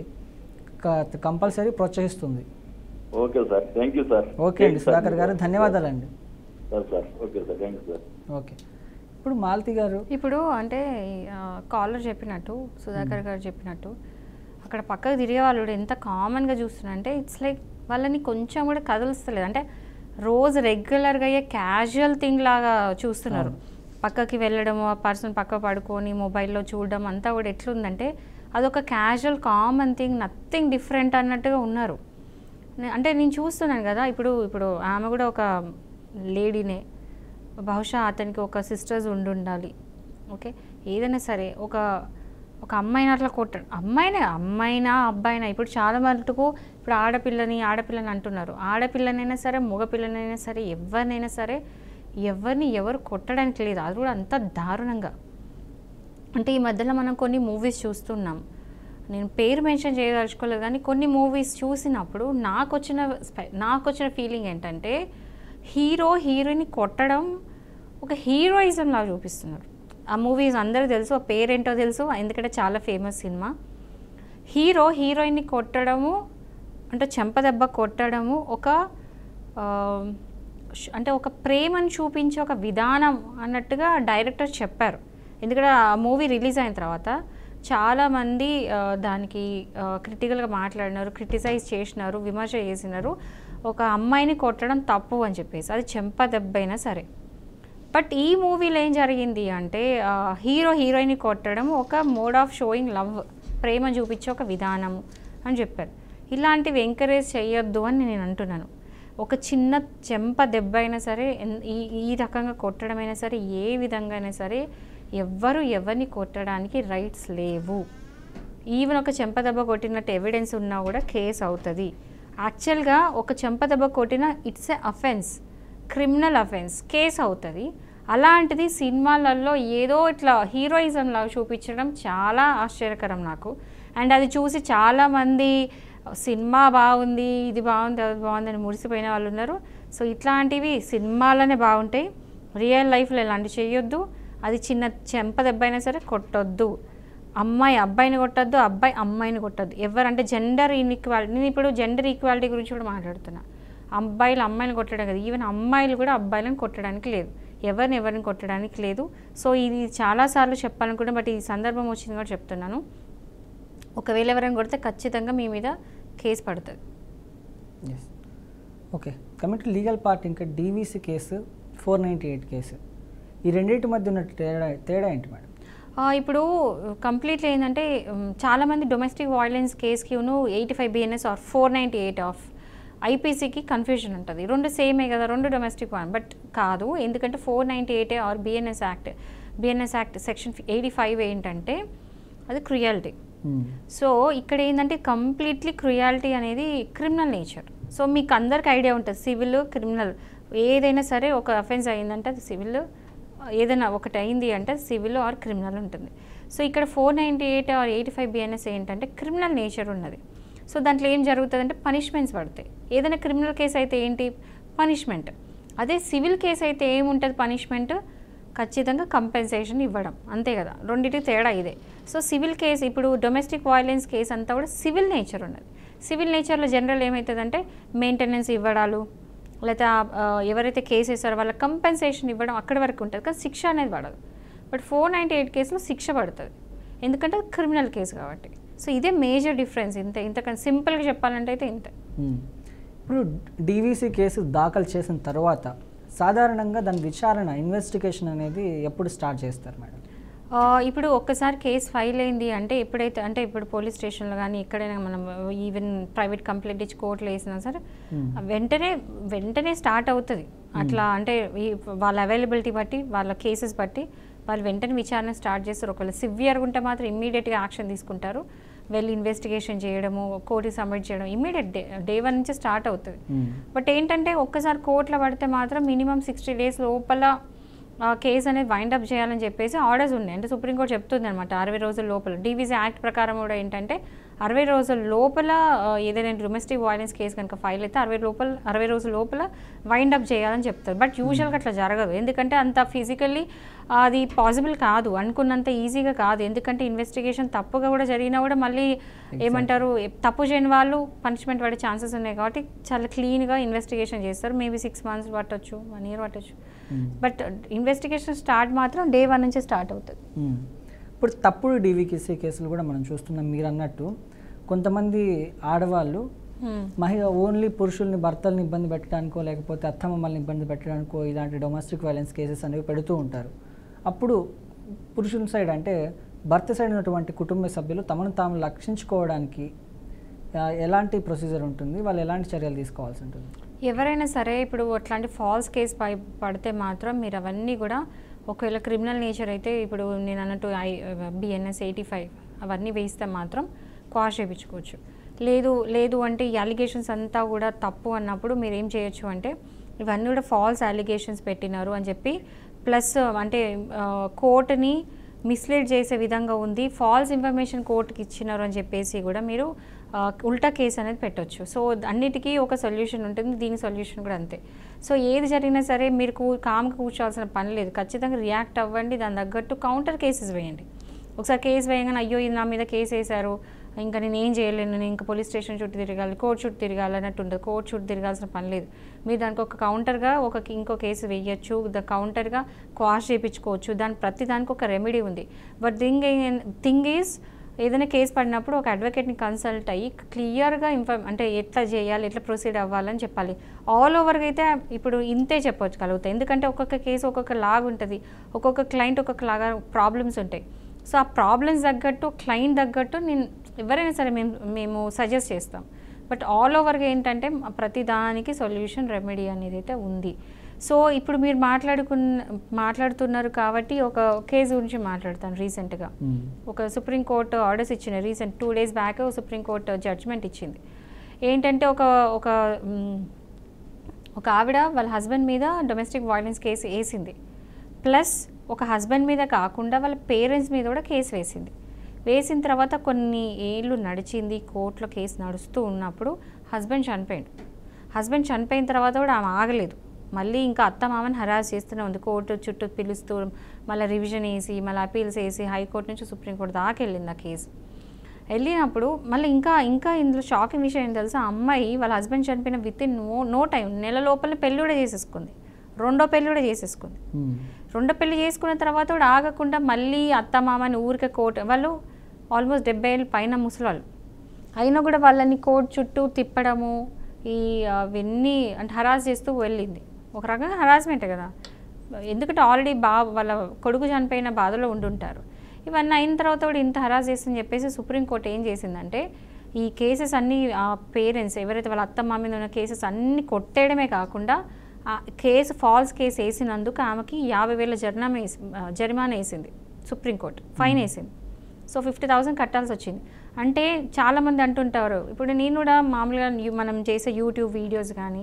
కంపల్సరీ ప్రోత్సహిస్తుంది. Okay sir, thank you sir. Okay అండి సుధాకర్ గారు, ధన్యవాదాలండి. Sir okay sir, thank you sir. Okay, ఇప్పుడు మాలతి గారు, ఇప్పుడు అంటే కాలర్ చెప్పినట్టు, సుధాకర్ గారు చెప్పినట్టు, అక్కడ పక్కకు తిరిగే వాళ్ళు కూడా ఎంత కామన్గా చూస్తున్నారంటే ఇట్స్ లైక్ వాళ్ళని కొంచెం కూడా కదలుస్తలేదు. అంటే రోజు రెగ్యులర్గా అయ్యే క్యాజువల్ థింగ్ లాగా చూస్తున్నారు. పక్కకి వెళ్ళడం, ఆ పర్సన్ పక్క పడుకొని మొబైల్లో చూడడం అంతా కూడా ఎట్లుందంటే అదొక casual common thing, nothing different అన్నట్టుగా ఉన్నారు. అంటే నేను చూస్తున్నాను కదా, ఇప్పుడు ఆమె కూడా ఒక లేడీనే, బహుశా అతనికి ఒక సిస్టర్స్ ఉండాలి. ఓకే, ఏదైనా సరే ఒక అమ్మాయిని అట్లా కొట్టాడు, అమ్మాయినా అబ్బాయినా, ఇప్పుడు చాలా మటుకు ఇప్పుడు ఆడపిల్లని అంటున్నారు. ఆడపిల్లనైనా సరే మగపిల్లనైనా సరే ఎవరినైనా సరే ఎవరిని ఎవరు కొట్టడానికి లేదు, అది కూడా అంత దారుణంగా. అంటే ఈ మధ్యలో మనం కొన్ని మూవీస్ చూస్తున్నాం, నేను పేరు మెన్షన్ చేయదలుచుకోలేదు కానీ కొన్ని మూవీస్ చూసినప్పుడు నాకు వచ్చిన ఫీలింగ్ ఏంటంటే హీరోయిన్ని కొట్టడం ఒక హీరోయిజం లాగా చూపిస్తున్నారు. ఆ మూవీస్ అందరూ తెలుసు, ఆ పేరేంటో తెలుసు, ఎందుకంటే చాలా ఫేమస్ సినిమా. హీరోయిన్ని కొట్టడము అంటే చెంపదెబ్బ కొట్టడము అంటే ఒక ప్రేమను చూపించే ఒక విధానం అన్నట్టుగా డైరెక్టర్ చెప్పారు. ఎందుకంటే ఆ మూవీ రిలీజ్ అయిన తర్వాత చాలామంది దానికి క్రిటికల్గా మాట్లాడినారు, క్రిటిసైజ్ చేసినారు, విమర్శ చేసినారు. ఒక అమ్మాయిని కొట్టడం తప్పు అని చెప్పేసి, అది చెంపదెబ్బైనా సరే. బట్ ఈ మూవీలో ఏం జరిగింది అంటే హీరోయిన్ని కొట్టడం ఒక మోడ్ ఆఫ్ షోయింగ్ లవ్, ప్రేమ చూపించే ఒక విధానం అని చెప్పారు. ఇలాంటివి ఎంకరేజ్ చేయొద్దు అని నేను అంటున్నాను. ఒక చిన్న చెంప దెబ్బ అయినా సరే, ఈ రకంగా కొట్టడమైనా సరే, ఏ విధంగా అయినా సరే ఎవరిని కొట్టడానికి రైట్స్ లేవు. ఈవెన్ ఒక చెంపదెబ్బ కొట్టినట్టు ఎవిడెన్స్ ఉన్నా కూడా కేసు అవుతుంది. యాక్చువల్గా ఒక చెంపదెబ్బ కొట్టిన it's a offence, criminal offence, case అవుతుంది. అలాంటిది సినిమాలలో ఏదో ఇట్లా హీరోయిజం లాగా చూపించడం చాలా ఆశ్చర్యకరం నాకు. అండ్ అది చూసి చాలామంది సినిమా బాగుంది, ఇది బాగుంది, అది బాగుంది అని మురిసిపోయిన వాళ్ళు ఉన్నారు. సో ఇట్లాంటివి సినిమాలనే బాగుంటాయి, రియల్ లైఫ్లో ఇలాంటివి చేయొద్దు. అది చిన్న చెంప దెబ్బ అయినా సరే కొట్టొద్దు. అమ్మాయి అబ్బాయిని కొట్టొద్దు, అబ్బాయి అమ్మాయిని కొట్టొద్దు. ఎవరంటే జెండర్ ఇన్ఈక్వాలిటీ, నేను ఇప్పుడు జెండర్ ఈక్వాలిటీ గురించి కూడా మాట్లాడుతున్నా. అబ్బాయిలు అమ్మాయిని కొట్టడం కదా, ఈవెన్ అమ్మాయిలు కూడా అబ్బాయిలను కొట్టడానికి లేదు, ఎవరిని కొట్టడానికి లేదు. సో ఇది చాలాసార్లు చెప్పాలనుకుంటే, బట్ ఈ సందర్భం వచ్చింది కూడా చెప్తున్నాను. ఒకవేళ ఎవరైనా కొడితే ఖచ్చితంగా మీ మీద కేసు పడుతుంది. ఓకే, కమిటీ లీగల్ పార్ట్, ఇంకా డీవీసీ కేసు, 498 కేసు, ఈ రెండింటి మధ్య ఉన్న తేడా ఏంటి మేడం? ఇప్పుడు కంప్లీట్లీ ఏంటంటే చాలామంది డొమెస్టిక్ వైలెన్స్ కేసుకి 85 BNS ఆర్ 498 ఆఫ్ ఐపీసీకి కన్ఫ్యూజన్ ఉంటుంది. రెండు సేమే కదా, రెండు డొమెస్టిక్ వన్, బట్ కాదు. ఎందుకంటే 498 ఆర్ బిఎన్ఎస్ యాక్ట్ సెక్షన్ 85 ఏంటంటే అది క్రుయాలిటీ. సో ఇక్కడ ఏంటంటే కంప్లీట్లీ క్రుయాలిటీ అనేది క్రిమినల్ నేచర్. సో మీకు అందరికి ఐడియా ఉంటుంది, సివిల్ క్రిమినల్ ఏదైనా సరే ఒక అఫెన్స్ అయిందంటే అది సివిల్, ఏదైనా ఒకటి అయింది అంటే సివిల్ ఆర్ క్రిమినల్ ఉంటుంది. సో ఇక్కడ 498 ఆర్ 85 BNS ఏంటంటే క్రిమినల్ నేచర్ ఉన్నది. సో దాంట్లో ఏం జరుగుతుందంటే పనిష్మెంట్స్ పడతాయి. ఏదైనా క్రిమినల్ కేసు అయితే ఏంటి పనిష్మెంట్, అదే సివిల్ కేసు అయితే ఏముంటుంది పనిష్మెంట్, ఖచ్చితంగా కంపెన్సేషన్ ఇవ్వడం, అంతే కదా, రెండింటికి తేడా ఇదే. సో సివిల్ కేసు, ఇప్పుడు డొమెస్టిక్ వైలెన్స్ కేసు అంతా కూడా సివిల్ నేచర్ ఉన్నది. సివిల్ నేచర్లో జనరల్ ఏమవుతుందంటే మెయింటెనెన్స్ ఇవ్వడాలు, లేకపోతే ఎవరైతే కేసు వేస్తారో వాళ్ళకి కంపెన్సేషన్ ఇవ్వడం అక్కడి వరకు ఉంటుంది, కానీ శిక్ష అనేది పడదు. బట్ 498 కేసులో శిక్ష పడుతుంది, ఎందుకంటే క్రిమినల్ కేసు కాబట్టి. సో ఇదే మేజర్ డిఫరెన్స్, ఇంతకన్నా సింపుల్గా చెప్పాలంటే అయితే ఇంతే. ఇప్పుడు డీవీసీ కేసు దాఖలు చేసిన తర్వాత సాధారణంగా దాని విచారణ, ఇన్వెస్టిగేషన్ అనేది ఎప్పుడు స్టార్ట్ చేస్తారు మేడం? ఇప్పుడు ఒక్కసారి కేసు ఫైల్ అయింది అంటే ఎప్పుడైతే, అంటే ఇప్పుడు పోలీస్ స్టేషన్లో కానీ ఎక్కడైనా మనం ఈవెన్ ప్రైవేట్ కంప్లైంట్ ఇచ్చి కోర్టులో వేసినా సరే వెంటనే స్టార్ట్ అవుతుంది. అట్లా అంటే వాళ్ళ అవైలబిలిటీ బట్టి, వాళ్ళ కేసెస్ బట్టి వాళ్ళు వెంటనే విచారణ స్టార్ట్ చేస్తారు. ఒకవేళ సివియర్గా ఉంటే మాత్రం ఇమ్మీడియట్గా యాక్షన్ తీసుకుంటారు, వెళ్ళి ఇన్వెస్టిగేషన్ చేయడము, కోర్టుకి సబ్మిట్ చేయడం ఇమ్మీడియట్ డే 1 నుంచి స్టార్ట్ అవుతుంది. బట్ ఏంటంటే ఒక్కసారి కోర్టులో పడితే మాత్రం మినిమం 60 days లోపల కేసు అనేది వైండ్ అప్ చేయాలని చెప్పేసి ఆర్డర్స్ ఉన్నాయి. అంటే సుప్రీంకోర్టు చెప్తుంది అనమాట 60 రోజుల లోపల. డీవీసీ యాక్ట్ ప్రకారం కూడా ఏంటంటే 60 రోజుల లోపల ఏదైనా డొమెస్టిక్ వైలెన్స్ కేసు కనుక ఫైల్ అయితే 60 రోజుల లోపల వైండ్ అప్ చేయాలని చెప్తారు. బట్ యూజువల్గా అట్లా జరగదు, ఎందుకంటే అంత ఫిజికల్లీ అది పాసిబుల్ కాదు, అనుకున్నంత ఈజీగా కాదు. ఎందుకంటే ఇన్వెస్టిగేషన్ తప్పుగా కూడా జరిగినా కూడా మళ్ళీ ఏమంటారు, తప్పు చేయని వాళ్ళు పనిష్మెంట్ పడే ఛాన్సెస్ ఉన్నాయి. కాబట్టి చాలా క్లీన్గా ఇన్వెస్టిగేషన్ చేస్తారు. మేబీ 6 months పట్టొచ్చు, 1 year పట్టొచ్చు. బట్ ఇన్వెస్టిగేషన్ స్టార్ట్ మాత్రం day 1 నుంచే స్టార్ట్ అవుతుంది. ఇప్పుడు తప్పుడు డీవీసీ కేసులు కూడా మనం చూస్తున్నాం. మీరు అన్నట్టు కొంతమంది ఆడవాళ్ళు ఓన్లీ పురుషుల్ని, భర్తల్ని ఇబ్బంది పెట్టడానికో లేకపోతే అత్తమామల్ని ఇబ్బంది పెట్టడానికో ఇలాంటి డొమెస్టిక్ వైలెన్స్ కేసెస్ అనేవి పెడుతూ ఉంటారు. అప్పుడు పురుషుల సైడ్ అంటే భర్త సైడ్ ఉన్నటువంటి కుటుంబ సభ్యులు తమను తాము రక్షించుకోవడానికి ఎలాంటి ప్రొసీజర్ ఉంటుంది, వాళ్ళు ఎలాంటి చర్యలు తీసుకోవాల్సి ఉంటుంది? ఎవరైనా సరే ఇప్పుడు అట్లాంటి ఫాల్స్ కేసు పడితే మాత్రం మీరు అవన్నీ కూడా, ఒకవేళ క్రిమినల్ నేచర్ అయితే ఇప్పుడు నేను అన్నట్టు BNS 85 అవన్నీ వేస్తే మాత్రం క్వాష్ చేయించుకోవచ్చు. లేదు అంటే ఈ అలిగేషన్స్ అంతా కూడా తప్పు అన్నప్పుడు మీరు ఏం చేయొచ్చు అంటే, ఇవన్నీ కూడా ఫాల్స్ అలిగేషన్స్ పెట్టినారు అని చెప్పి, ప్లస్ అంటే కోర్టుని మిస్లీడ్ చేసే విధంగా ఉంది, ఫాల్స్ ఇన్ఫర్మేషన్ కోర్టుకి ఇచ్చినారు అని చెప్పేసి కూడా మీరు ఉల్టా కేసు అనేది పెట్టవచ్చు. సో అన్నిటికీ ఒక సొల్యూషన్ ఉంటుంది, దీని సొల్యూషన్ కూడా అంతే. సో ఏది జరిగినా సరే మీరు కామ్గా కూర్చోవాల్సిన పని లేదు, ఖచ్చితంగా రియాక్ట్ అవ్వండి, దాని తగ్గట్టు కౌంటర్ కేసెస్ వేయండి. ఒకసారి కేసు వేయగానే అయ్యో ఇది నా మీద కేసు వేశారు, ఇంకా నేను ఏం చేయలేను, నేను ఇంకా పోలీస్ స్టేషన్ చుట్టూ తిరగాలి, కోర్టు చుట్టూ తిరగాలి అన్నట్టు ఉంటుంది. కోర్టు చుట్టూ తిరగాల్సిన పని లేదు. మీరు దానికి ఒక కౌంటర్గా ఇంకో కేసు వేయచ్చు, కౌంటర్గా క్వాష్ చేయించుకోవచ్చు. ప్రతి దానికి ఒక రెమెడీ ఉంది. బట్ థింగ్ ఈజ్, ఏదైనా కేసు పడినప్పుడు ఒక అడ్వకేట్ని కన్సల్ట్ అయ్యి క్లియర్గా అంటే ఎట్లా చేయాలి, ఎట్లా ప్రొసీడ్ అవ్వాలని చెప్పాలి. ఆల్ ఓవర్గా అయితే ఇప్పుడు ఇంతే చెప్పగలుగుతాయి, ఎందుకంటే ఒక్కొక్క కేసు ఒక్కొక్క లాగా ఉంటుంది, ఒక్కొక్క క్లయింట్ ఒక్కొక్క లాగా ప్రాబ్లమ్స్ ఉంటాయి. సో ఆ ప్రాబ్లమ్స్ తగ్గట్టు, క్లయింట్ తగ్గట్టు నేను ఎవరైనా సరే మేము సజెస్ట్ చేస్తాం. బట్ ఆల్ ఓవర్గా ఏంటంటే ప్రతి దానికి సొల్యూషన్, రెమెడీ అనేది అయితే ఉంది. సో ఇప్పుడు మీరు మాట్లాడుతున్నారు కాబట్టి ఒక కేసు గురించి మాట్లాడతాను. రీసెంట్గా ఒక సుప్రీంకోర్టు ఆర్డర్స్ ఇచ్చింది. 2 days బ్యాక్ సుప్రీంకోర్టు జడ్జ్మెంట్ ఇచ్చింది. ఏంటంటే ఒక ఆవిడ వాళ్ళ హస్బెండ్ మీద డొమెస్టిక్ వైలెన్స్ కేసు వేసింది. ప్లస్ ఒక హస్బెండ్ మీద కాకుండా వాళ్ళ పేరెంట్స్ మీద కూడా కేసు వేసింది. వేసిన తర్వాత కొన్ని ఏళ్ళు నడిచింది, కోర్టులో కేసు నడుస్తూ ఉన్నప్పుడు హస్బెండ్ చనిపోయిన తర్వాత కూడా ఆమె ఆగలేదు. మళ్ళీ ఇంకా అత్తమామని హరాస్ చేస్తూనే ఉంది. కోర్టు చుట్టూ పిలుస్తూ మళ్ళీ రివిజన్ వేసి, మళ్ళీ అపీల్స్ వేసి, హైకోర్టు నుంచి సుప్రీంకోర్టు దాకా వెళ్ళింది ఆ కేసు. వెళ్ళినప్పుడు మళ్ళీ ఇంకా ఇందులో షాకింగ్ విషయం ఏం తెలుసా, అమ్మాయి వాళ్ళ హస్బెండ్ చనిపోయిన వితిన్ నో టైం, నెల లోపల పెళ్ళి కూడా చేసేసుకుంది, రెండో పెళ్ళి చేసుకున్న తర్వాత కూడా ఆగకుండా మళ్ళీ అత్తమామని ఊరికే కోర్టు, వాళ్ళు ఆల్మోస్ట్ 70 ఏళ్ళ పైన ముసలాళ్ళు అయినా కూడా వాళ్ళని కోర్టు చుట్టూ తిప్పడము, అవన్నీ అంటే హరాస్ చేస్తూ వెళ్ళింది. ఒక రకంగా హరాస్మెంటే కదా, ఎందుకంటే ఆల్రెడీ వాళ్ళ కొడుకు చనిపోయిన బాధలో ఉండుంటారు. ఇవన్నీ అయిన తర్వాత కూడా ఇంత హరాస్ చేస్తుందని చెప్పేసి సుప్రీంకోర్టు ఏం చేసిందంటే, ఈ కేసెస్ అన్నీ ఆ పేరెంట్స్ ఎవరైతే వాళ్ళ అత్తమ్మ మీద ఉన్న కేసెస్ అన్నీ కొట్టేయడమే కాకుండా, ఆ కేసు ఫాల్స్ కేసు వేసినందుకు ఆమెకి 50,000 జరిమానా వేసింది సుప్రీంకోర్టు, ఫైన్ వేసింది. సో 50,000 కట్టాల్సి వచ్చింది. అంటే చాలామంది అంటుంటారు, ఇప్పుడు నేను కూడా మామూలుగా మనం చేసే యూట్యూబ్ వీడియోస్ కానీ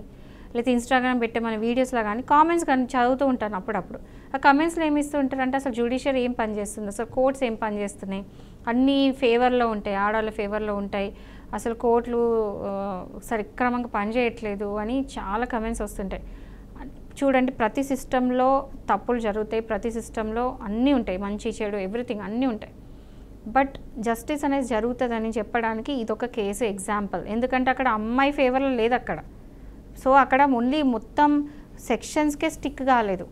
లేకపోతే ఇన్స్టాగ్రామ్ పెట్టే మన వీడియోస్లో కానీ కామెంట్స్ కానీ చదువుతూ ఉంటాను అప్పుడప్పుడు. ఆ కామెంట్స్లో ఏమి ఇస్తూ ఉంటారంటే, అసలు జ్యుడిషియరీ ఏం పనిచేస్తుంది, అసలు కోర్ట్స్ ఏం పనిచేస్తున్నాయి, అన్నీ ఫేవర్లో ఉంటాయి, ఆడవాళ్ళ ఫేవర్లో ఉంటాయి, అసలు కోర్టులు సరిక్రమంగా పనిచేయట్లేదు అని చాలా కమెంట్స్ వస్తుంటాయి. చూడండి, ప్రతి సిస్టంలో తప్పులు జరుగుతాయి, ప్రతి సిస్టంలో అన్నీ ఉంటాయి, మంచి చెడు ఎవ్రీథింగ్ అన్నీ ఉంటాయి. బట్ జస్టిస్ అనేది జరుగుతుందని చెప్పడానికి ఇదొక కేసు ఎగ్జాంపుల్. ఎందుకంటే అక్కడ అమ్మాయి ఫేవర్లో లేదు అక్కడ. సో అక్కడ ఓన్లీ మొత్తం సెక్షన్స్కే స్టిక్ కాలేదు,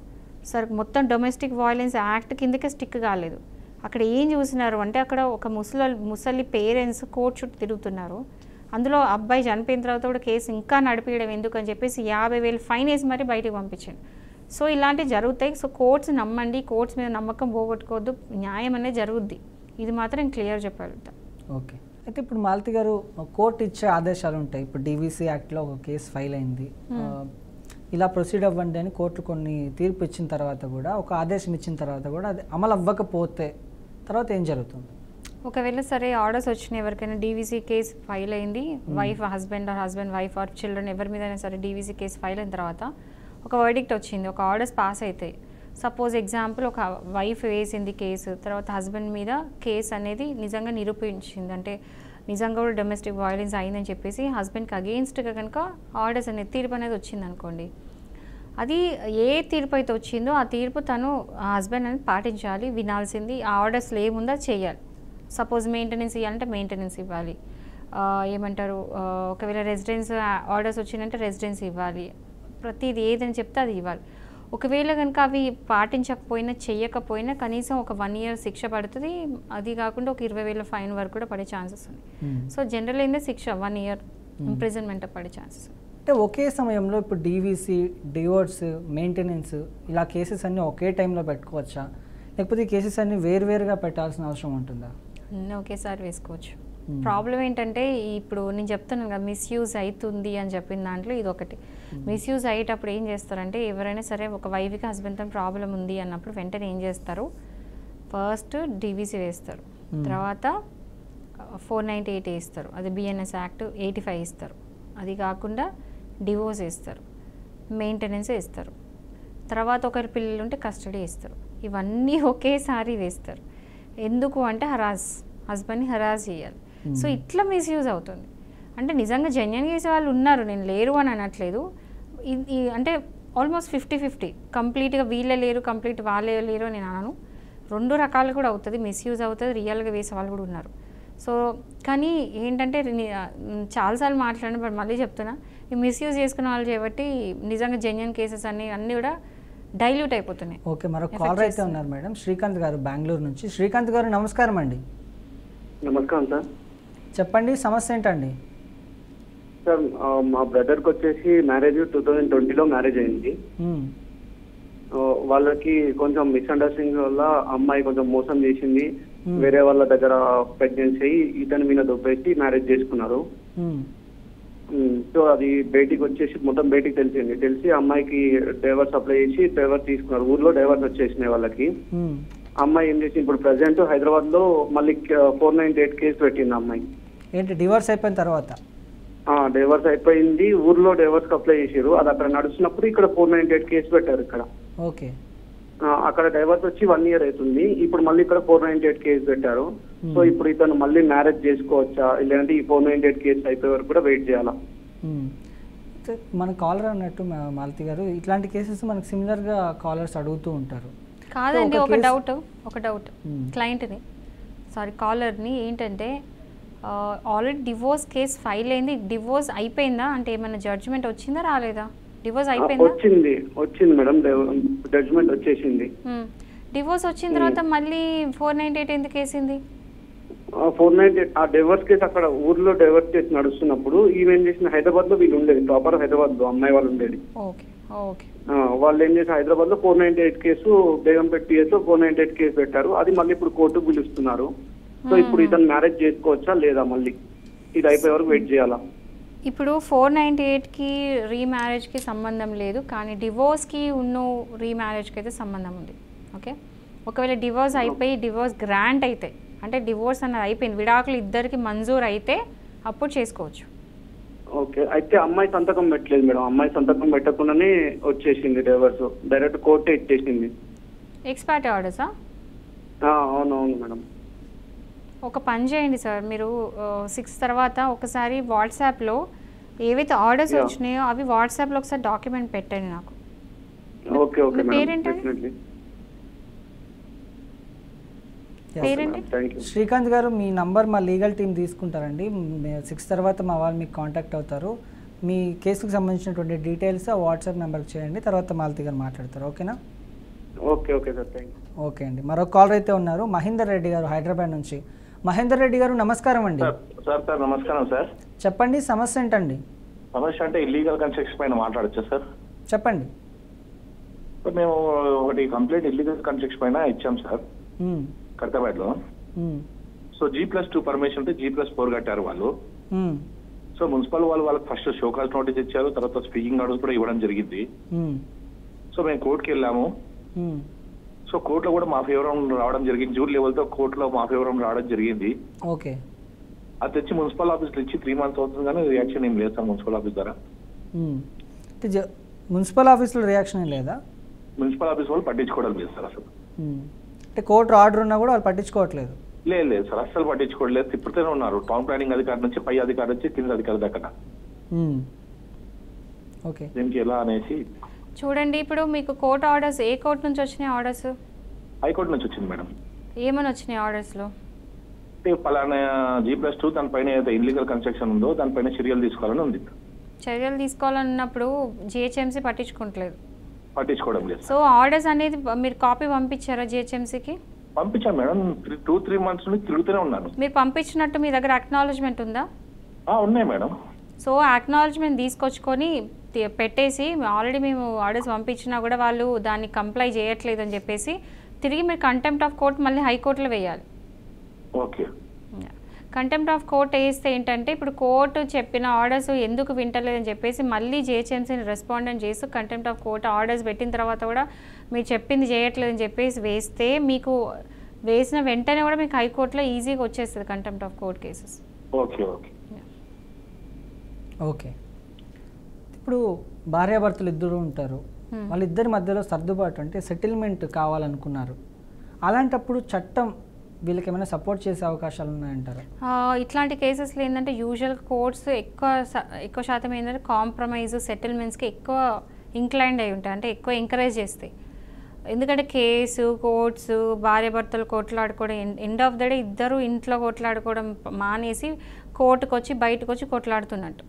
సరే మొత్తం డొమెస్టిక్ వైలెన్స్ యాక్ట్ కిందకే స్టిక్ కాలేదు. అక్కడ ఏం చూసినారు అంటే, అక్కడ ఒక ముసలి పేరెంట్స్ కోర్టు చుట్టూ తిరుగుతున్నారు. అందులో అబ్బాయి చనిపోయిన తర్వాత కూడా కేసు ఇంకా నడిపించడం ఎందుకు అని చెప్పేసి 50,000 ఫైన్ వేసి మరీ బయటకు పంపించాను. సో ఇలాంటివి జరుగుతాయి. సో కోర్ట్స్ నమ్మండి, కోర్ట్స్ మీద నమ్మకం పోగొట్టుకోవద్దు, న్యాయం అనేది జరుగుద్ది, ఇది మాత్రం క్లియర్ చెప్పగలుగుతా. ఓకే, అయితే ఇప్పుడు మాలతి గారు, కోర్టు ఇచ్చే ఆదేశాలు ఉంటాయి. ఇప్పుడు డీవీసీ యాక్ట్లో ఒక కేసు ఫైల్ అయింది, ఇలా ప్రొసీడ్ అవ్వండి అని కోర్టు కొన్ని తీర్పు ఇచ్చిన తర్వాత కూడా, ఒక ఆదేశం ఇచ్చిన తర్వాత కూడా అది అమలు అవ్వకపోతే తర్వాత ఏం జరుగుతుంది? ఒకవేళ సరే ఆర్డర్స్ వచ్చినాయి, ఎవరికైనా డీవీసీ కేసు ఫైల్ అయింది, హస్బెండ్ వైఫ్ ఆర్ చిల్డ్రన్ ఎవరి మీదైనా సరే డీవీసీ కేసు ఫైల్ అయిన తర్వాత ఒక వర్డిక్ట్ వచ్చింది, ఒక ఆర్డర్స్ పాస్ అవుతాయి. సపోజ్ ఎగ్జాంపుల్ ఒక వైఫ్ వేసింది కేసు, తర్వాత హస్బెండ్ మీద కేసు అనేది నిజంగా నిరూపించింది, అంటే నిజంగా కూడా డొమెస్టిక్ వైలెన్స్ అయిందని చెప్పేసి హస్బెండ్కి అగెయిన్స్ట్గా కనుక ఆర్డర్స్ అనేది తీర్పు అనేది వచ్చింది అనుకోండి, అది ఏ తీర్పు అయితే వచ్చిందో ఆ తీర్పు తను హస్బెండ్ అనేది పాటించాలి, వినాల్సింది, ఆ ఆర్డర్స్లో ఏముందో చేయాలి. సపోజ్ మెయింటెనెన్స్ ఇవ్వాలంటే మెయింటెనెన్స్ ఇవ్వాలి, ఏమంటారు ఒకవేళ రెసిడెన్స్ ఆర్డర్స్ వచ్చిందంటే రెసిడెన్స్ ఇవ్వాలి, ప్రతిది ఏదని చెప్తే అది ఇవ్వాలి. ఒకవేళ కనుక అవి పాటించకపోయినా చెయ్యకపోయినా కనీసం ఒక 1 year శిక్ష పడుతుంది, అది కాకుండా ఒక 20,000 ఫైన్ వరకు కూడా పడే ఛాన్సెస్ ఉంది. సో జనరల్ ఏందే శిక్ష 1 year ఇంప్రిజన్మెంట్ పడే ఛాన్సెస్. అంటే ఒకే సమయంలో ఇప్పుడు డీవీసీ, డివోర్స్, మెయింటెనెన్స్ ఇలా కేసెస్ అన్నీ ఒకే టైంలో పెట్టుకోవచ్చా, లేకపోతే ఈ కేసెస్ అన్నీ వేరువేరుగా పెట్టాల్సిన అవసరం ఉంటుందా? అన్నీ ఒకేసారి వేసుకోవచ్చు. ప్రాబ్లం ఏంటంటే ఇప్పుడు నేను చెప్తున్నాను కదా మిస్యూజ్ అవుతుంది అని చెప్పిన దాంట్లో ఇది ఒకటి. మిస్యూజ్ అయ్యేటప్పుడు ఏం చేస్తారంటే ఎవరైనా సరే ఒక వైఫ్కి హస్బెండ్తో ప్రాబ్లం ఉంది అన్నప్పుడు వెంటనే ఏం చేస్తారు, ఫస్ట్ డీవీసీ వేస్తారు, తర్వాత 498 వేస్తారు, అది బిఎన్ఎస్ యాక్ట్ 85 ఇస్తారు, అది కాకుండా డివోర్స్ వేస్తారు, మెయింటెనెన్స్ వేస్తారు, తర్వాత ఒకరి పిల్లలు ఉంటే కస్టడీ వేస్తారు. ఇవన్నీ ఒకేసారి వేస్తారు. ఎందుకు అంటే హస్బెండ్ని హరాస్ చేయాలి. సో ఇట్లా మిస్యూజ్ అవుతుంది. అంటే నిజంగా జెన్యున్ చేసే వాళ్ళు ఉన్నారు, నేను లేరు అని అనట్లేదు. ఇది అంటే ఆల్మోస్ట్ 50-50, కంప్లీట్గా వీళ్ళే లేరు, కంప్లీట్ వాళ్ళే లేరు నేను అనను. 2 రకాలు కూడా అవుతుంది, మిస్యూజ్ అవుతుంది, రియల్గా వేసే వాళ్ళు కూడా ఉన్నారు. సో కానీ ఏంటంటే చాలాసార్లు మాట్లాడిన బట్ మళ్ళీ చెప్తున్నా, ఈ మిస్యూజ్ చేసుకున్న వాళ్ళు చేయబట్టి నిజంగా జెన్యున్ కేసెస్ అన్నీ కూడా డైల్యూట్ అయిపోతున్నాయి. ఓకే, మరొక కాలర్ అయితే ఉన్నారు మేడం, శ్రీకాంత్ గారు బెంగళూరు నుంచి. శ్రీకాంత్ గారు నమస్కారం అండి. నమస్కారం సార్. చెప్పండి, సమస్య ఏంటండి? సార్ మా బ్రదర్కి వచ్చేసి మ్యారేజ్ 2020లో మ్యారేజ్ అయింది. వాళ్ళకి కొంచెం మిస్అండర్స్టాండింగ్ వల్ల అమ్మాయి కొంచెం మోసం చేసింది, వేరే వాళ్ళ దగ్గర ప్రెగ్నెన్సీ అయ్యి ఇతని మీద దొబ్బేసి మ్యారేజ్ చేసుకున్నారు. సో అది బయటికి వచ్చేసి మొత్తం బయటికి తెలిసి అమ్మాయికి డైవర్స్ అప్లై చేసి డైవర్స్ తీసుకున్నారు. ఊర్లో డైవర్స్ వచ్చేసినాయి వాళ్ళకి. అమ్మాయి ఏం చేసి ఇప్పుడు ప్రెసెంట్ హైదరాబాద్ లో మళ్ళీ 498 కేసు పెట్టింది అమ్మాయి. ఏంటి డివోర్స్ అయిపోయిన తర్వాత? డైవర్స్ అయిపోయింది, ఊర్లో డైవర్స్ అప్లై చేసారు, అది అక్కడ నడుస్తున్నప్పుడు ఇక్కడ 498 కేసు పెట్టారు ఇక్కడ. ఓకే, అక్కడ డైవర్స్ వచ్చి 1 year అవుతుంది, ఇప్పుడు మళ్ళీ ఇక్కడ 498 కేసు పెట్టారు. సో ఇప్పుడు ఇతను మళ్ళీ మ్యారేజ్ చేసుకోవచ్చా, లేదంటే ఈ 498 కేసు అయిపోయే వరకు కూడా వెయిట్ చేయాలా? మన కాలర్ అన్నట్టు మాలతి గారు, ఇట్లాంటి కేసెస్ మనకు సిమిలర్గా కాలర్స్ అడుగుతూ ఉంటారు. కాదండి, ఒక డౌట్ క్లయింట్ని, కాలర్ని ఏంటంటే ఆల్రెడీ డివోర్స్ కేసు ఫైల్ అయింది, డివోర్స్ అయిపోయిందా అంటే ఏమైనా జడ్జిమెంట్ వచ్చిందా రాలేదా? డివోర్స్ అయిపోయిందా? వచ్చింది మేడం, జడ్జిమెంట్ వచ్చేసింది. డివోర్స్ వచ్చిన తర్వాత మళ్ళీ 498 ఎందుకు వేసింది? 498 ఆ డైవర్స్ కేసు అక్కడ ఊర్లో డైవర్స్ కేసు నడుస్తున్నప్పుడు ఈవెన్ చేసిన హైదరాబాద్ లో వీళ్ళు ఉండేది, ప్రాపర్ హైదరాబాద్ లో అమ్మాయి వాళ్ళు ఉండేది. వాళ్ళు ఏం చేసిన హైదరాబాద్ లో 498 కేసు బేగంపేట పిఎస్ లో 498 కేసు పెట్టారు. అది మళ్ళీ ఇప్పుడు కోర్టుకు పిలుస్తున్నారు. సో ఇప్పుడు ఇతను మ్యారేజ్ చేసుకోవచ్చా లేదా, మళ్ళీ ఇది అయిపోయే వరకు వెయిట్ చేయాలా? ఇప్పుడు 498కి రీమ్యారేజ్కి సంబంధం లేదు, కానీ డివోర్స్కి ఉన్న రీమ్యారేజ్కి అయితే సంబంధం ఉంది. ఓకే, ఒకవేళ డివోర్స్ అయిపోయి డివోర్స్ గ్రాంట్ అయితే, అంటే డివోర్స్ అన్నది అయిపోయింది, విడాకులు ఇద్దరికి మంజూరు అయితే అప్పుడు చేసుకోవచ్చు. ఓకే, అయితే అమ్మాయి సంతకం పెట్టలేదు మేడం, అమ్మాయి సంతకం పెట్టకుండానే వచ్చేసింది డైవర్స్, డైరెక్ట్ కోర్టే ఇచ్చేసింది. ఎక్స్పైర్డ్ ఆర్డర్సా? అవునవును మేడం. ఒక పని చేయండి సార్, మీరు 6 తర్వాత ఒకసారి వాట్సాప్లో ఏవైతే ఆర్డర్స్ వచ్చినాయో అవి వాట్సాప్లో ఒకసారి డాక్యుమెంట్ పెట్టండి నాకు. ఓకే ఓకే మేడం, పేరేంటి? శ్రీకాంత్ గారు, మీ నంబర్ మా లీగల్ టీం తీసుకుంటారండి. 6 తర్వాత మా వాళ్ళు మీకు కాంటాక్ట్ అవుతారు. మీ కేసుకు సంబంధించినటువంటి డీటెయిల్స్ ఆ వాట్సాప్ నెంబర్కి చేయండి, తర్వాత మాలతి గారు మాట్లాడతారు. ఓకేనా? Okay okay sir, thank you. Okay అండి, మరో కాలర్ అయితే ఉన్నారు, మహేందర్ రెడ్డి గారు హైదరాబాద్ నుంచి. మహేందర్ రెడ్డి గారు నమస్కారం అండి. సార్ నమస్కారం సార్. చెప్పండి, సమస్య ఏంటండి? సమస్య అంటే ఇల్లీగల్ కన్స్ట్రక్షన్ పైన మాట్లాడచ్చా సార్? చెప్పండి. మేము ఒకటి కంప్లీట్ ఇల్లీగల్ కన్స్ట్రక్షన్ పైన ఇచ్చాం సార్ కర్తాబాద్ లో. సో G+2 పర్మిషన్ ఉంటే G+4 కట్టారు వాళ్ళు. సో మున్సిపల్ వాళ్ళకి ఫస్ట్ షోకాజ్ నోటీస్ ఇచ్చారు, తర్వాత స్పీకింగ్ నోటీస్ కూడా ఇవ్వడం జరిగింది. సో మేము కోర్టుకి వెళ్ళాము. సో కోర్టులో కూడా మా ఫేవర్ రావడం జరిగింది, జూరీ లెవెల్ తో కోర్టులో మా ఫేవర్ రావడం జరిగింది. ఓకే, అది తెచ్చి మున్సిపల్ ఆఫీస్ ఇచ్చి 3 months అవుతుంది, కానీ రియాక్షన్ ఏం లేదు సార్ మున్సిపల్ ఆఫీస్ ద్వారా. మున్సిపల్ ఆఫీస్లో రియాక్షన్ ఏం లేదా? మున్సిపల్ ఆఫీస్ వాళ్ళు పట్టించుకోవడం లేదు సార్ అసలు. అంటే కోర్టు ఆర్డర్ ఉన్నా కూడా వాళ్ళు పట్టించుకోవట్లేదు. లేదు సార్, అస్సలు పట్టించుకోవట్లేదు. తిప్పుతూనే ఉన్నారు. టౌన్ ప్లానింగ్ అధికారి నుంచి పై అధికారి వచ్చి కింద అధికారి దాకా. ఓకే, దీనికి ఎలా అనేసి చూడండి. ఇప్పుడు మీకు కోర్టు ఆర్డర్స్ ఏ కోర్టు నుంచి వచ్చినాయి ఆర్డర్స్? హైకోర్టు నుంచి వచ్చింది మేడం. ఏమని వచ్చినాయి ఆర్డర్స్లో? పలానా G+2 దానిపైన ఏదైతే ఇల్లీగల్ కన్స్ట్రక్షన్ ఉందో దానిపైన చర్యలు తీసుకోవాలని ఉంది. చర్యలు తీసుకోవాలన్నప్పుడు GHMC పట్టించుకోవట్లేదు, పట్టించుకోవడం లేదు. సో ఆర్డర్స్ అనేది మీరు కాపీ పంపించారా GHMCకి? పంపించాం మేడం. 2-3 months నుండి తిరుగుతూనే ఉన్నాను. మీరు పంపించినట్టు మీ దగ్గర అక్నాలజ్మెంట్ ఉందా? ఉన్నాయి మేడం. సో అక్నాలజ్మెంట్ తీసుకొచ్చుకొని పెట్టేసి ఆల్రెడీ మేము ఆర్డర్స్ పంపించినా కూడా వాళ్ళు దాన్ని కంప్లై చేయట్లేదు అని చెప్పేసి తిరిగి మీరు కంటెంప్ట్ ఆఫ్ కోర్ట్ మళ్ళీ హైకోర్టులో వేయాలి. ఓకే, కంటెంప్ట్ ఆఫ్ కోర్ట్ వేస్తే ఏంటంటే ఇప్పుడు కోర్టు చెప్పిన ఆర్డర్స్ ఎందుకు వింటలేదని చెప్పేసి మళ్ళీ GHMCని రెస్పాండెంట్ చేస్తూ కంటెంప్ట్ ఆఫ్ కోర్ట్ ఆర్డర్స్ పెట్టిన తర్వాత కూడా మీరు చెప్పింది చేయట్లేదని చెప్పేసి వేస్తే మీకు వేసిన వెంటనే కూడా మీకు హైకోర్టులో ఈజీగా వచ్చేస్తుంది contempt of court cases. Okay okay okay. ఇప్పుడు భార్యాభర్తలు ఇద్దరు ఉంటారు, వాళ్ళిద్దరి మధ్యలో సర్దుబాటు అంటే సెటిల్మెంట్ కావాలనుకున్నారు. అలాంటప్పుడు చట్టం వీళ్ళకి ఏమైనా సపోర్ట్ చేసే అవకాశాలు ఉన్నాయంటారా? ఇట్లాంటి కేసెస్లో ఏంటంటే యూజువల్ కోర్ట్స్ ఎక్కువ శాతం ఏంటంటే కాంప్రమైజ్ సెటిల్మెంట్స్కి ఎక్కువ ఇంక్లైండ్ అయి ఉంటాయి, అంటే ఎక్కువ ఎంకరేజ్ చేస్తాయి. ఎందుకంటే కేసు కోర్ట్స్ భార్యాభర్తలు కొట్లాడుకోవడం ఎండ్ ఆఫ్ ద డే ఇద్దరు ఇంట్లో కొట్లాడుకోవడం మానేసి కోర్టుకు వచ్చి బయటకు వచ్చి కొట్లాడుతున్నట్టు.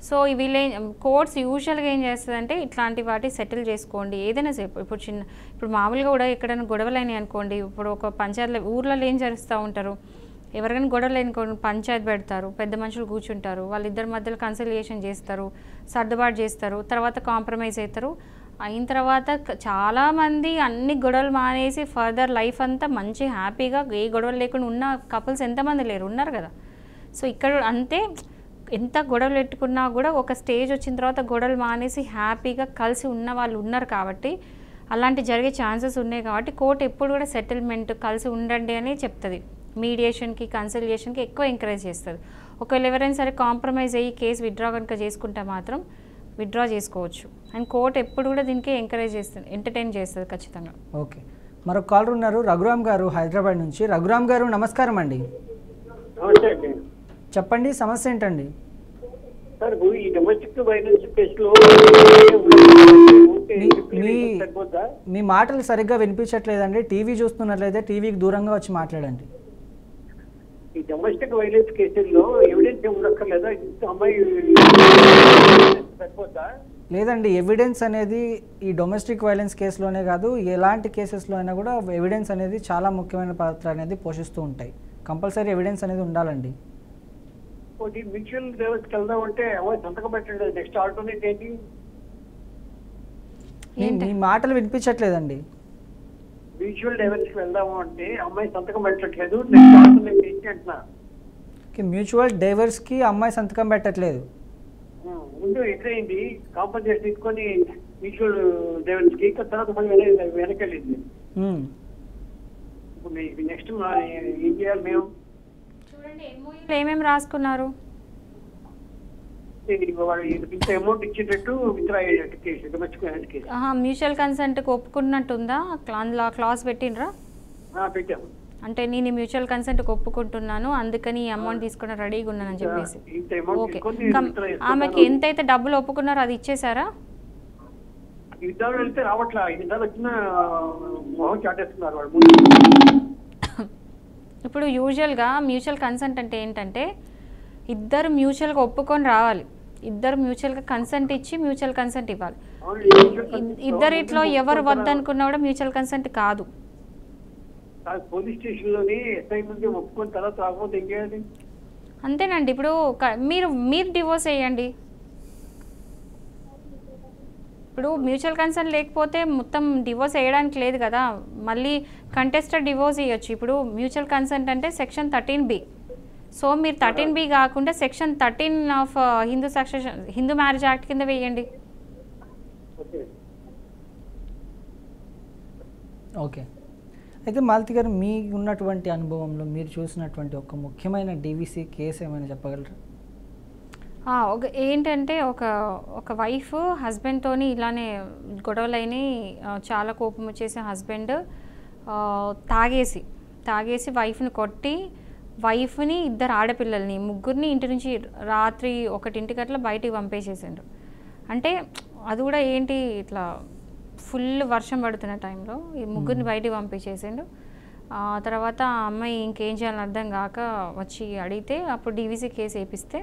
సో వీళ్ళే కోర్ట్స్ యూజువల్గా ఏం చేస్తుందంటే ఇట్లాంటి వాటి సెటిల్ చేసుకోండి ఏదైనా సేపు. ఇప్పుడు మామూలుగా కూడా ఎక్కడైనా గొడవలు అయినాయి అనుకోండి, ఇప్పుడు ఒక పంచాయతీలో ఊర్లలో ఏం జరుస్తూ ఉంటారు, ఎవరికైనా గొడవలు అనుకోండి పంచాయతీ పెడతారు, పెద్ద మనుషులు కూర్చుంటారు, వాళ్ళిద్దరి మధ్యలో కన్సిలియేషన్ చేస్తారు, సర్దుబాటు చేస్తారు, తర్వాత కాంప్రమైజ్ అవుతారు. అయిన తర్వాత చాలామంది అన్ని గొడవలు మానేసి ఫర్దర్ లైఫ్ అంతా మంచి హ్యాపీగా ఏ గొడవలు లేకుండా ఉన్న కపుల్స్ ఎంతమంది లేరు, ఉన్నారు కదా. సో ఇక్కడ అంతే, ఎంత గొడవలు పెట్టుకున్నా కూడా ఒక స్టేజ్ వచ్చిన తర్వాత గొడవలు మానేసి హ్యాపీగా కలిసి ఉన్న వాళ్ళు ఉన్నారు కాబట్టి అలాంటి జరిగే ఛాన్సెస్ ఉన్నాయి. కాబట్టి కోర్టు ఎప్పుడు కూడా సెటిల్మెంట్ కలిసి ఉండండి అని చెప్తుంది. మీడియేషన్కి కన్సిలియేషన్కి ఎక్కువ ఎంకరేజ్ చేస్తుంది. ఒకవేళ ఎవరైనా సరే కాంప్రమైజ్ అయ్యి కేసు విత్డ్రా కనుక చేసుకుంటే మాత్రం విత్డ్రా చేసుకోవచ్చు. అండ్ కోర్టు ఎప్పుడు కూడా దీనికి ఎంకరేజ్ చేస్తుంది, ఎంటర్టైన్ చేస్తుంది ఖచ్చితంగా. ఓకే, మరొక కాలర్ ఉన్నారు, రఘురామ్ గారు హైదరాబాద్ నుంచి. రఘురామ్ గారు నమస్కారం అండి. చెప్పండి, సమస్య ఏంటండి? సార్ ఈ డొమెస్టిక్ వైలెన్స్ కేసులో మీ మాటలు సరిగ్గా వినిపించట్లేదండి. టీవీ చూస్తున్నట్లయితే టీవీకి దూరంగా వచ్చి మాట్లాడండి. ఈ డొమెస్టిక్ వైలెన్స్ కేసుల్లో ఎవిడెన్స్ ఉండక్కర్లేదా? అమ్మాయి సరిపోద్దా? లేదండి, ఎవిడెన్స్ అనేది ఈ డొమెస్టిక్ వైలెన్స్ కేసులోనే కాదు ఎలాంటి కేసెస్లో అయినా కూడా ఎవిడెన్స్ అనేది చాలా ముఖ్యమైన పాత్ర అనేది పోషిస్తూ ఉంటాయి. కంపల్సరీ ఎవిడెన్స్ అనేది ఉండాలండి. మ్యూచువల్ డైవర్స్కి వెళ్దాం అంటే అమ్మాయి సంతకం పెట్టండి, నెక్స్ట్ ఆల్టర్నేట్ ఏంటి? మీ మాటలు వినిపించట్లేదండి. మ్యూచువల్ డైవర్స్కి వెళ్దాము అంటే అమ్మాయి సంతకం పెట్టట్లేదు, నెక్స్ట్ ఆల్టర్నేట్ ఏంటి అంటున్నా. మ్యూచువల్ డైవర్స్కి అమ్మాయి సంతకం పెట్టట్లేదు. ముందు ఎక్కడైంది కాంపన్సేషన్ తీసుకొని మ్యూచువల్ డైవర్స్కి, తర్వాత మళ్ళీ వెనకెళ్ళింది. ఇప్పుడు నెక్స్ట్ ఏం చేయాలి మేము? చూడండి ఏమేమి రాసుకున్నారు. అమౌంట్ ఇచ్చేటట్టు విత్డ్రా అయ్యేటట్టు case, domestic violence case. Mutual కన్సెంట్కి ఒప్పుకున్నట్టుందా? క్లాస్ పెట్టినరా? పెట్టాము. అంటే నేను మ్యూచువల్ కన్సెంట్కి ఒప్పుకుంటున్నాను అందుకని ఈ అమౌంట్ తీసుకుని రెడీగా ఉన్నానని చెప్పేసి. ఓకే, ఆమెకి ఎంతైతే డబ్బులు ఒప్పుకున్నారో అది ఇచ్చేసారా? యుద్ధాలు వెళ్తే రావట్లా, యుద్ధాలు వచ్చిన మొహం చాటేస్తున్నారు వాళ్ళు. ఇప్పుడు యూజువల్గా మ్యూచువల్ కన్సెంట్ అంటే ఏంటంటే ఇద్దరు మ్యూచువల్గా ఒప్పుకొని రావాలి, ఇద్దరు మ్యూచువల్గా కన్సెంట్ ఇచ్చి మ్యూచువల్ కన్సెంట్ ఇవ్వాలి. ఇద్దరిట్లో ఎవరు వద్దనుకున్నా కూడా మ్యూచువల్ కన్సెంట్ కాదు. పోలీస్ స్టేషన్లోని ఎస్ఐ ముందు ఒప్పుకొని తర్వాత రాకపోతే ఏం చేయాలి? అంతేనండి. ఇప్పుడు మీరు డివోర్స్ వేయండి. ఇప్పుడు మ్యూచువల్ కన్సర్న్ లేకపోతే మొత్తం డివోర్స్ వేయడానికి లేదు కదా, మళ్ళీ కంటెస్టెడ్ డివోర్స్ ఇవ్వచ్చు. ఇప్పుడు మ్యూచువల్ కన్సెంట్ అంటే సెక్షన్ 13B. సో మీరు 13B కాకుండా section 13 of Hindu marriage act కింద వేయండి. ఓకే, అయితే మాలతి గారు మీ ఉన్నటువంటి అనుభవంలో మీరు చూసినటువంటి ఒక ముఖ్యమైన DVC కేసు ఏమైనా చెప్పగలరా? ఏంటంటే ఒక వైఫ్ హస్బెండ్తోని ఇలానే గొడవలైనాయి, చాలా కోపం వచ్చేసి హస్బెండ్ తాగేసి వైఫ్ని కొట్టి, వైఫ్ని 2 ఆడపిల్లల్ని ముగ్గురిని ఇంటి నుంచి రాత్రి 1 అట్లా బయటికి పంపేసేసిండు. అంటే అది కూడా ఏంటి, ఇట్లా ఫుల్ వర్షం పడుతున్న టైంలో ఈ ముగ్గురిని బయటికి పంపించేసిండు. తర్వాత ఆ అమ్మాయి ఇంకేం చేయాలని అర్థం కాక వచ్చి అడిగితే అప్పుడు డీవీసీ కేసు వేపిస్తే,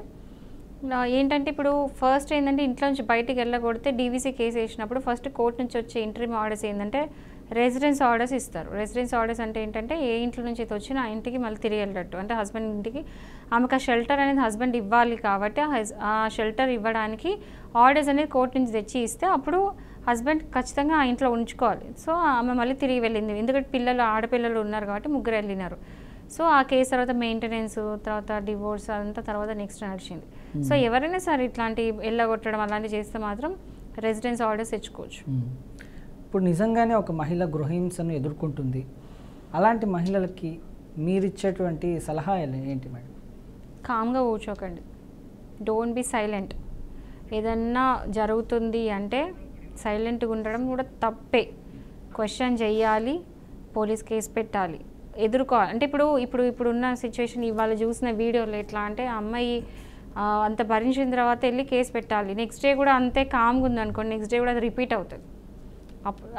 ఏంటంటే ఇప్పుడు ఫస్ట్ ఏంటంటే ఇంట్లో నుంచి బయటికి వెళ్ళకూడితే డీవీసీ కేసు వేసినప్పుడు ఫస్ట్ కోర్టు నుంచి వచ్చే ఇంటర్వ్యూ ఆర్డర్స్ ఏంటంటే రెసిడెన్స్ ఆర్డర్స్ ఇస్తారు. రెసిడెన్స్ ఆర్డర్స్ అంటే ఏంటంటే ఏ ఇంట్లో నుంచి అయితే వచ్చినా ఆ ఇంటికి మళ్ళీ తిరిగి వెళ్ళట్టు, అంటే హస్బెండ్ ఇంటికి ఆమెకు ఆ షెల్టర్ అనేది హస్బెండ్ ఇవ్వాలి కాబట్టి ఆ షెల్టర్ ఇవ్వడానికి ఆర్డర్స్ అనేది కోర్టు నుంచి తెచ్చి ఇస్తే అప్పుడు హస్బెండ్ ఖచ్చితంగా ఆ ఇంట్లో ఉంచుకోవాలి. సో ఆమె మళ్ళీ తిరిగి వెళ్ళింది, ఎందుకంటే ఆడపిల్లలు ఉన్నారు కాబట్టి ముగ్గురు వెళ్ళినారు. సో ఆ కేసు తర్వాత మెయింటెనెన్స్, తర్వాత డివోర్స్ అంతా తర్వాత నెక్స్ట్ నడిచింది. సో ఎవరైనా సరే ఇట్లాంటి ఎల్లగొట్టడం అలాంటివి చేస్తే మాత్రం రెసిడెన్స్ ఆర్డర్స్ తెచ్చుకోవచ్చు. ఇప్పుడు నిజంగానే ఒక మహిళ గృహహింసను ఎదుర్కొంటుంది, అలాంటి మహిళలకి మీరిచ్చేటువంటి సలహా ఏంటి మేడం? కామ్గా కూర్చోకండి, డోంట్ బి సైలెంట్. ఏదన్నా జరుగుతుంది అంటే సైలెంట్గా ఉండడం కూడా తప్పే. క్వశ్చన్ చెయ్యాలి, పోలీస్ కేసు పెట్టాలి, ఎదుర్కోవాలి. అంటే ఇప్పుడున్న సిచ్యువేషన్ ఇవాళ చూసిన వీడియోలో ఎట్లా అంటే ఆ అమ్మాయి అంత భరించిన తర్వాత వెళ్ళి కేసు పెట్టాలి, నెక్స్ట్ డే కూడా అంతే కామ్గా ఉందనుకోండి, నెక్స్ట్ డే కూడా అది రిపీట్ అవుతుంది.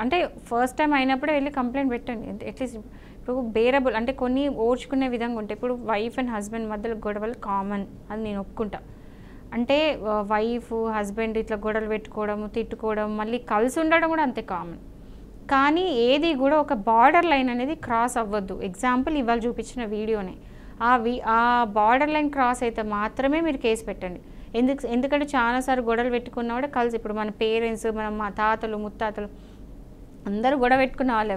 అంటే ఫస్ట్ టైం అయినప్పుడే వెళ్ళి కంప్లైంట్ పెట్టండి. అట్లీస్ట్ ఇప్పుడు బేరబుల్ అంటే కొన్ని ఓర్చుకునే విధంగా ఉంటాయి. ఇప్పుడు వైఫ్ అండ్ హస్బెండ్ మధ్యలో గొడవలు కామన్, అది నేను ఒప్పుకుంటా. అంటే వైఫ్ హస్బెండ్ ఇట్లా గొడవలు పెట్టుకోవడం, తిట్టుకోవడం, మళ్ళీ కలిసి ఉండడం కూడా అంతే కామన్. కానీ ఏది కూడా ఒక బార్డర్ లైన్ అనేది క్రాస్ అవ్వద్దు. ఎగ్జాంపుల్ ఇవాళ చూపించిన వీడియోనే, ఆ బార్డర్ లైన్ క్రాస్ అయితే మాత్రమే మీరు కేసు పెట్టండి. ఎందుకంటే చాలాసార్లు గొడవలు పెట్టుకున్నా కూడా కలిసి, ఇప్పుడు మన పేరెంట్స్, మా తాతలు ముత్తాతలు అందరూ గొడవ పెట్టుకున్న వాళ్ళే,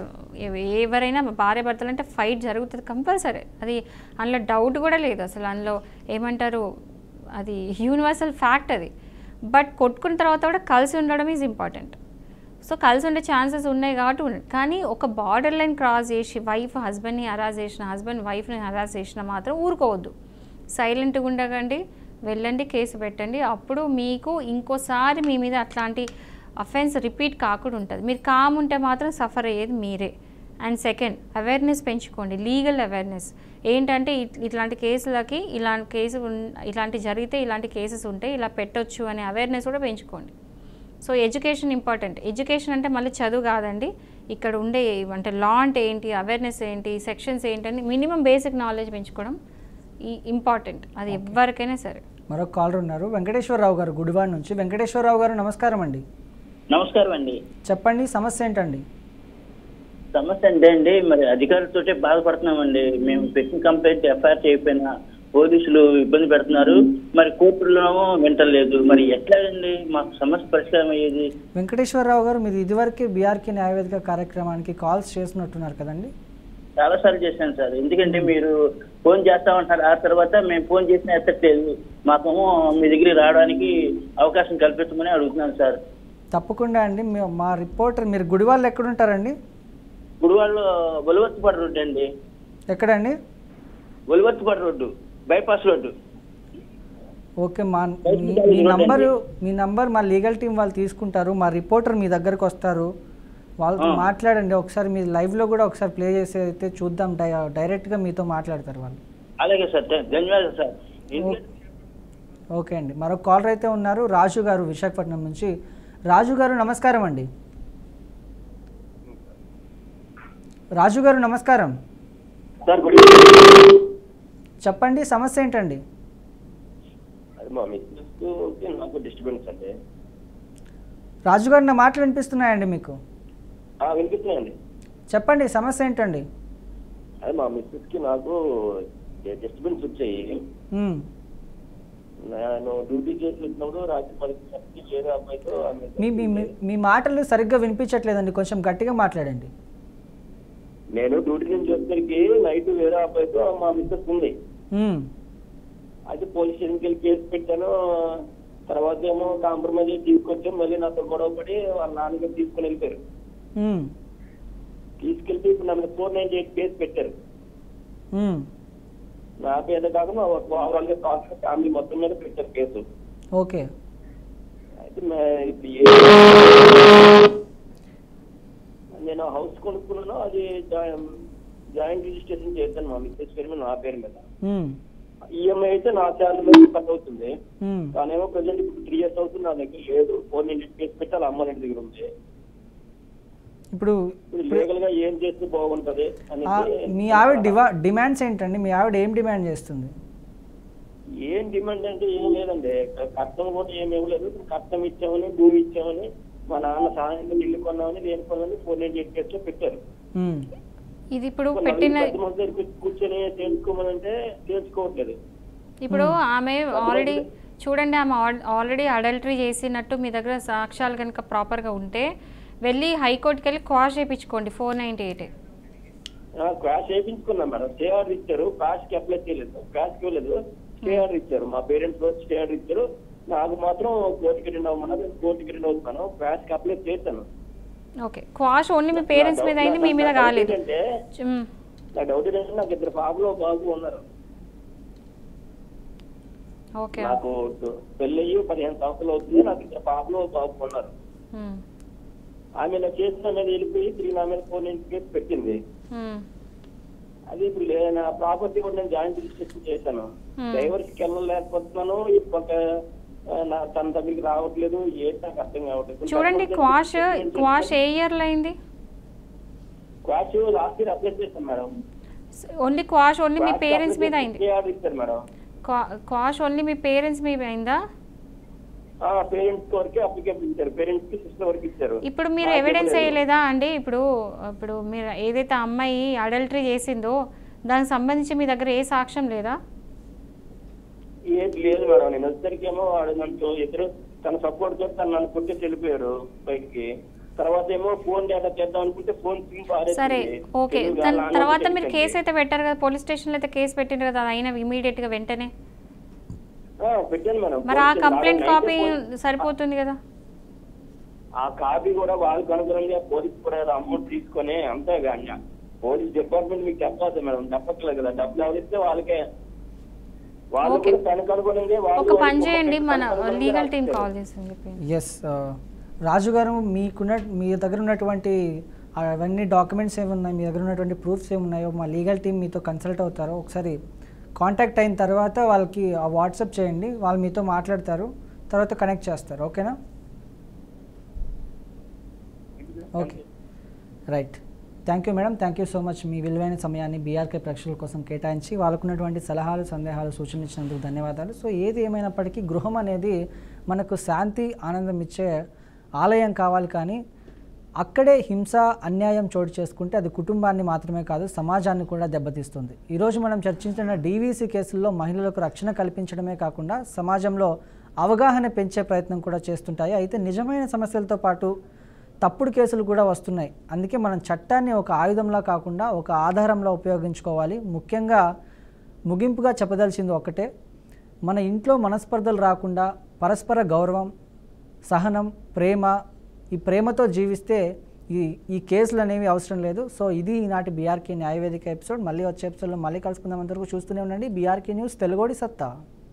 ఎవరైనా భార్య భర్తలు అంటే ఫైట్ జరుగుతుంది కంపల్సరీ, అది అందులో డౌట్ కూడా లేదు అసలు. అందులో ఏమంటారు, అది యూనివర్సల్ ఫ్యాక్ట్ అది. బట్ కొట్టుకున్న తర్వాత కూడా కలిసి ఉండడం ఈజ్ ఇంపార్టెంట్. సో కలిసి ఉండే ఛాన్సెస్ ఉన్నాయి కాబట్టి ఉండండి. కానీ ఒక బార్డర్ లైన్ క్రాస్ చేసి వైఫ్ హస్బెండ్ని హరాస్ చేసిన, హస్బెండ్ వైఫ్ని హరాస్ చేసిన మాత్రం ఊరుకోవద్దు. సైలెంట్గా ఉండకండి, వెళ్ళండి, కేసు పెట్టండి. అప్పుడు మీకు ఇంకోసారి మీ మీద అట్లాంటి అఫెన్స్ రిపీట్ కాకుండా ఉంటుంది. మీరు కామ్ ఉంటే మాత్రం సఫర్ అయ్యేది మీరే. అండ్ సెకండ్, అవేర్నెస్ పెంచుకోండి, లీగల్ అవేర్నెస్. ఏంటంటే ఇట్లాంటి కేసులకి ఇలాంటి జరిగితే ఇలాంటి కేసెస్ ఉంటే ఇలా పెట్టొచ్చు అనే అవేర్నెస్ కూడా పెంచుకోండి. So education important. ఎడ్యుకేషన్ అంటే మళ్ళీ చదువు కాదండి, ఇక్కడ ఉండే అంటే లా అంటే ఏంటి, అవేర్నెస్ ఏంటి, సెక్షన్స్ ఏంటని మినిమం బేసిక్ నాలెడ్జ్ పెంచుకోవడం ఇంపార్టెంట్, అది ఎవరికైనా సరే. మరొక కాలర్ ఉన్నారు, వెంకటేశ్వరరావు గారు గుడివాడ నుంచి. వెంకటేశ్వరరావు గారు నమస్కారం అండి. నమస్కారం అండి. చెప్పండి, సమస్య ఏంటండి? సమస్య అంటే అండి, మరి అధికారులతోటే బాధపడుతున్నామండి. మేము పెట్టిన కంప్లైంట్ ఎఫ్ఐఆర్ చేయకపోయినా పోలీసులు ఇబ్బంది పెడుతున్నారు, మరి కోర్టులోనూ వింటలేదు. మరి ఎట్లాగండి మాకు సమస్య పరిష్కారం అయ్యేది? వెంకటేశ్వరరావు గారు, మీరు ఇదివరకే బీఆర్కే న్యాయవేదిక కార్యక్రమానికి కాల్స్ చేసినట్టున్నారు కదండి? చాలా సార్లు చేశాను సార్. ఎందుకంటే మీరు ఫోన్ చేస్తామంటారు, ఆ తర్వాత మేము ఫోన్ చేసినా ఎత్తట్లేదు. మాకేమో మీ దగ్గరికి రావడానికి అవకాశం కల్పించమని అడుగుతున్నాను సార్. తప్పకుండా అండి. మా రిపోర్టర్, మీరు గుడివాళ్ళు ఎక్కడుంటారండి? గుడివాళ్ళు ఒలివర్తిపాడు రోడ్డు అండి. ఎక్కడండి? ఒలివర్తిపాడు రోడ్డు, బైపాస్ రోడ్డు. ఓకే, మీ నంబర్ మా లీగల్ టీం వాళ్ళు తీసుకుంటారు, మా రిపోర్టర్ మీ దగ్గరకు వస్తారు, వాళ్ళతో మాట్లాడండి. ఒకసారి మీ లైవ్లో కూడా ఒకసారి ప్లే చేసి అయితే చూద్దాం, డైరెక్ట్గా మీతో మాట్లాడతారు వాళ్ళు. అలాగే సార్, ధన్యవాదాలు సార్. ఓకే అండి. మరొక కాలర్ అయితే ఉన్నారు, రాజు గారు విశాఖపట్నం నుంచి. రాజు గారు నమస్కారం అండి. రాజు గారు నమస్కారం. చెప్పండి, సమస్య ఏంటండి? రాజు గారు, నా మాటలు వినిపిస్తున్నాయండి మీకు? వినిపిస్తున్నాయండి. చెప్పండి, సమస్య ఏంటండి? అదే మా మిస్సెస్ కి నాకు డిస్టర్బెన్స్ వచ్చాయి. నేను డ్యూటీ చేసి వచ్చినప్పుడు రాత్రి 10 వేరే అబ్బాయితో. మీ మాటలు సరిగ్గా వినిపించట్లేదండి, కొంచెం గట్టిగా మాట్లాడండి. నేను డ్యూటీ నుంచి వచ్చేసరికి నైట్ వేరే అబ్బాయితో మా మిస్సెస్ ఉంది. అయితే పోలీస్ స్టేషన్కి వెళ్ళి కేసు పెట్టాను. తర్వాత ఏమో కాంప్రమైజ్ తీసుకొచ్చాం. మళ్ళీ నాతో గొడవ పడి వాళ్ళ నాన్నగారు తీసుకుని వెళ్ళిపోయారు. తీసుకెళ్తే ఇప్పుడు నన్ను 498 కేసు పెట్టారు. నా పేద కాకుండా ఓవరాల్ గా ఫ్యామిలీ మొత్తం మీద పెట్టారు కేసు. ఓకే. అయితే నేను హౌస్ కొనుక్కున్నాను, అది జాయింట్ రిజిస్ట్రేషన్ చేశాను మా మిస్సెస్ పేరు మీద, నా పేరు మీద. ఈఎంఐ అయితే నా శాలరీ కట్ అవుతుంది, కానేమో ప్రజెంట్ ఇప్పుడు 3 years అవుతుంది నా దగ్గర లేదు. 400 కేసు పెట్టి అలా అమ్మ ఇంటి దగ్గర ఉంది. ఇప్పుడు లీగల్ గా ఏం చేస్తే బాగుంటది అని. మీ ఆవిడ డిమాండ్స్ ఏంటండి? మీ ఆవిడ ఏం డిమాండ్ చేస్తుంది? ఏం డిమాండ్ అంటే ఏం లేదండి, కష్టం కూడా ఏమి ఇవ్వలేదు. కష్టం ఇచ్చామని, భూమి ఇచ్చామని, మా నాన్న సహాయంగా ఇల్లు కొన్నామని, నేను కొన్నామని 498 కేసులో పెట్టారు. ఇది ఇప్పుడు పెట్టిన కూర్చొని తెలుసుకోమనంటే తెలుసుకోవట్లేదు. ఇప్పుడు ఆమె ఆల్రెడీ చూడండి, ఆమె ఆల్రెడీ అడల్టరీ చేసినట్టు మీ దగ్గర సాక్ష్యాలు కనుక ప్రాపర్గా ఉంటే వెళ్ళి హైకోర్టుకి వెళ్ళి క్వాష్ చేయించుకోండి. 498 క్వాష్ చేయించుకున్నాం మేడం. స్టే ఆర్డర్ ఇచ్చారు, క్వాష్కి అప్లై చేయలేదు, క్వాష్కి ఇవ్వలేదు, స్టే ఆర్డర్ ఇచ్చారు. మా పేరెంట్స్ వచ్చి స్టే ఆర్డర్ ఇచ్చారు, నాకు మాత్రం కోర్టుకి రిటర్న్ అవ్వమన్నారు. కోర్టుకి రిటర్న్ అవుతున్నాను, క్వాష్కి అప్లై చేశాను. ఓకే, క్వాష్ ఓన్లీ మీ పేరెంట్స్ మీద అయింది, మీ మీద కాలేదు. నా డౌట్ ఏంటంటే నాకు 2 పాపలు బాబు ఉన్నారు. ఓకే, నాకు పెళ్ళయ్యి 15 సంవత్సరాలు అవుతుంది, నాకు 2 పాపలు బాబు ఉన్నారు. ఆమె నా కేసు నా మీద వెళ్ళిపోయి 3 నా మీద 498 కేసు పెట్టింది. అది ఇప్పుడు నా ప్రాపర్టీ కూడా నేను జాయింట్ రిజిస్ట్రేషన్ చేశాను. డ్రైవర్కి వెళ్ళలేకపోతున్నాను, తన దగ్గరికి రావట్లేదు, ఏంటి నాకు అర్థం కావట్లేదు. చూడండి, క్వాష్ ఏ ఇయర్ లో అయింది? క్వాష్ లాస్ట్ ఇయర్ అప్లై చేశాను మేడం. ఓన్లీ క్వాష్ ఓన్లీ మీ పేరెంట్స్ మీద అయింది? మేడం, క్వాష్ ఓన్లీ మీ పేరెంట్స్ మీద అయిందా? పేరెంట్స్ వరకే అప్లికేషన్ ఇచ్చారు, పేరెంట్స్ కి సిస్టర్ వరకు ఇచ్చారు. ఇప్పుడు మీరు ఎవిడెన్స్ వేయలేదా అండి? ఇప్పుడు మీరు ఏదైతే అమ్మాయి అడల్టరీ చేసిందో దానికి సంబంధించి మీ దగ్గర ఏ సాక్ష్యం లేదా? ఏది లేదు మేడం. నేను వచ్చేసరికేమో వాడు నన్ను ఎదురు తన సపోర్ట్ తో తను నన్ను కొట్టేసి వెళ్ళిపోయారు బయటికి. తర్వాత ఏమో ఫోన్ డేటా చేద్దాం అనుకుంటే ఫోన్ సరే ఓకే, తర్వాత మీరు కేసు అయితే పెట్టారు కదా, పోలీస్ స్టేషన్ లో అయితే కేసు పెట్టారు కదా, అయినా ఇమీడియట్ గా వెంటనే పెట్టాను మేడం. మరి ఆ కంప్లైంట్ కాపీ సరిపోతుంది కదా? ఆ కాపీ కూడా వాళ్ళకి అనుగుణంగా పోలీస్ కూడా అమౌంట్ తీసుకొని అంతే కానీ పోలీస్ డిపార్ట్మెంట్ మీకు చెప్పాలి మేడం, చెప్పట్లేదు కదా. డబ్బులు ఎవరిస్తే వాళ్ళకే, వాళ్ళు కూడా తనకు అనుగుణంగా ఒక పని చేయండి, మన లీగల్ టీం కాల్ చేసింది. ఎస్ రాజు గారు, మీ దగ్గర ఉన్నటువంటి అవన్నీ డాక్యుమెంట్స్ ఏమున్నాయి, మీ దగ్గర ఉన్నటువంటి ప్రూఫ్స్ ఏమున్నాయో మా లీగల్ టీం మీతో కన్సల్ట్ అవుతారో ఒకసారి కాంటాక్ట్ అయిన తర్వాత వాళ్ళకి వాట్సాప్ చేయండి, వాళ్ళు మీతో మాట్లాడతారు, తర్వాత కనెక్ట్ చేస్తారు. ఓకేనా? Okay, right. Thank you madam, thank you so much. మీ విలువైన సమయాన్ని బీఆర్కే ప్రేక్షకుల కోసం కేటాయించి వాళ్ళకున్నటువంటి సలహాలు, సందేహాలు, సూచనలు ఇచ్చినందుకు ధన్యవాదాలు. సో ఏది ఏమైనప్పటికీ గృహం అనేది మనకు శాంతి, ఆనందం ఇచ్చే ఆలయం కావాలి, కానీ అక్కడే హింస, అన్యాయం చోటు చేసుకుంటే అది కుటుంబాన్ని మాత్రమే కాదు సమాజాన్ని కూడా దెబ్బతీస్తుంది. ఈరోజు మనం చర్చించిన డీవీసీ కేసుల్లో మహిళలకు రక్షణ కల్పించడమే కాకుండా సమాజంలో అవగాహన పెంచే ప్రయత్నం కూడా చేస్తుంటాయి. అయితే నిజమైన సమస్యలతో పాటు తప్పుడు కేసులు కూడా వస్తున్నాయి. అందుకే మనం చట్టాన్ని ఒక ఆయుధంలా కాకుండా ఒక ఆధారంలో ఉపయోగించుకోవాలి. ముఖ్యంగా ముగింపుగా చెప్పదలిచింది ఒకటే, మన ఇంట్లో మనస్పర్ధలు రాకుండా పరస్పర గౌరవం, సహనం, ప్రేమ, ఈ ప్రేమతో జీవిస్తే ఈ కేసులు అనేవి అవసరం లేదు. సో ఇది ఈనాటి బీఆర్కే న్యాయవేదిక ఎపిసోడ్. మళ్ళీ వచ్చే ఎపిసోడ్లో మళ్ళీ కలుసుకుందాం. అంతవరకు చూస్తూనే ఉండండి బీఆర్కే న్యూస్, తెలుగోడి సత్తా.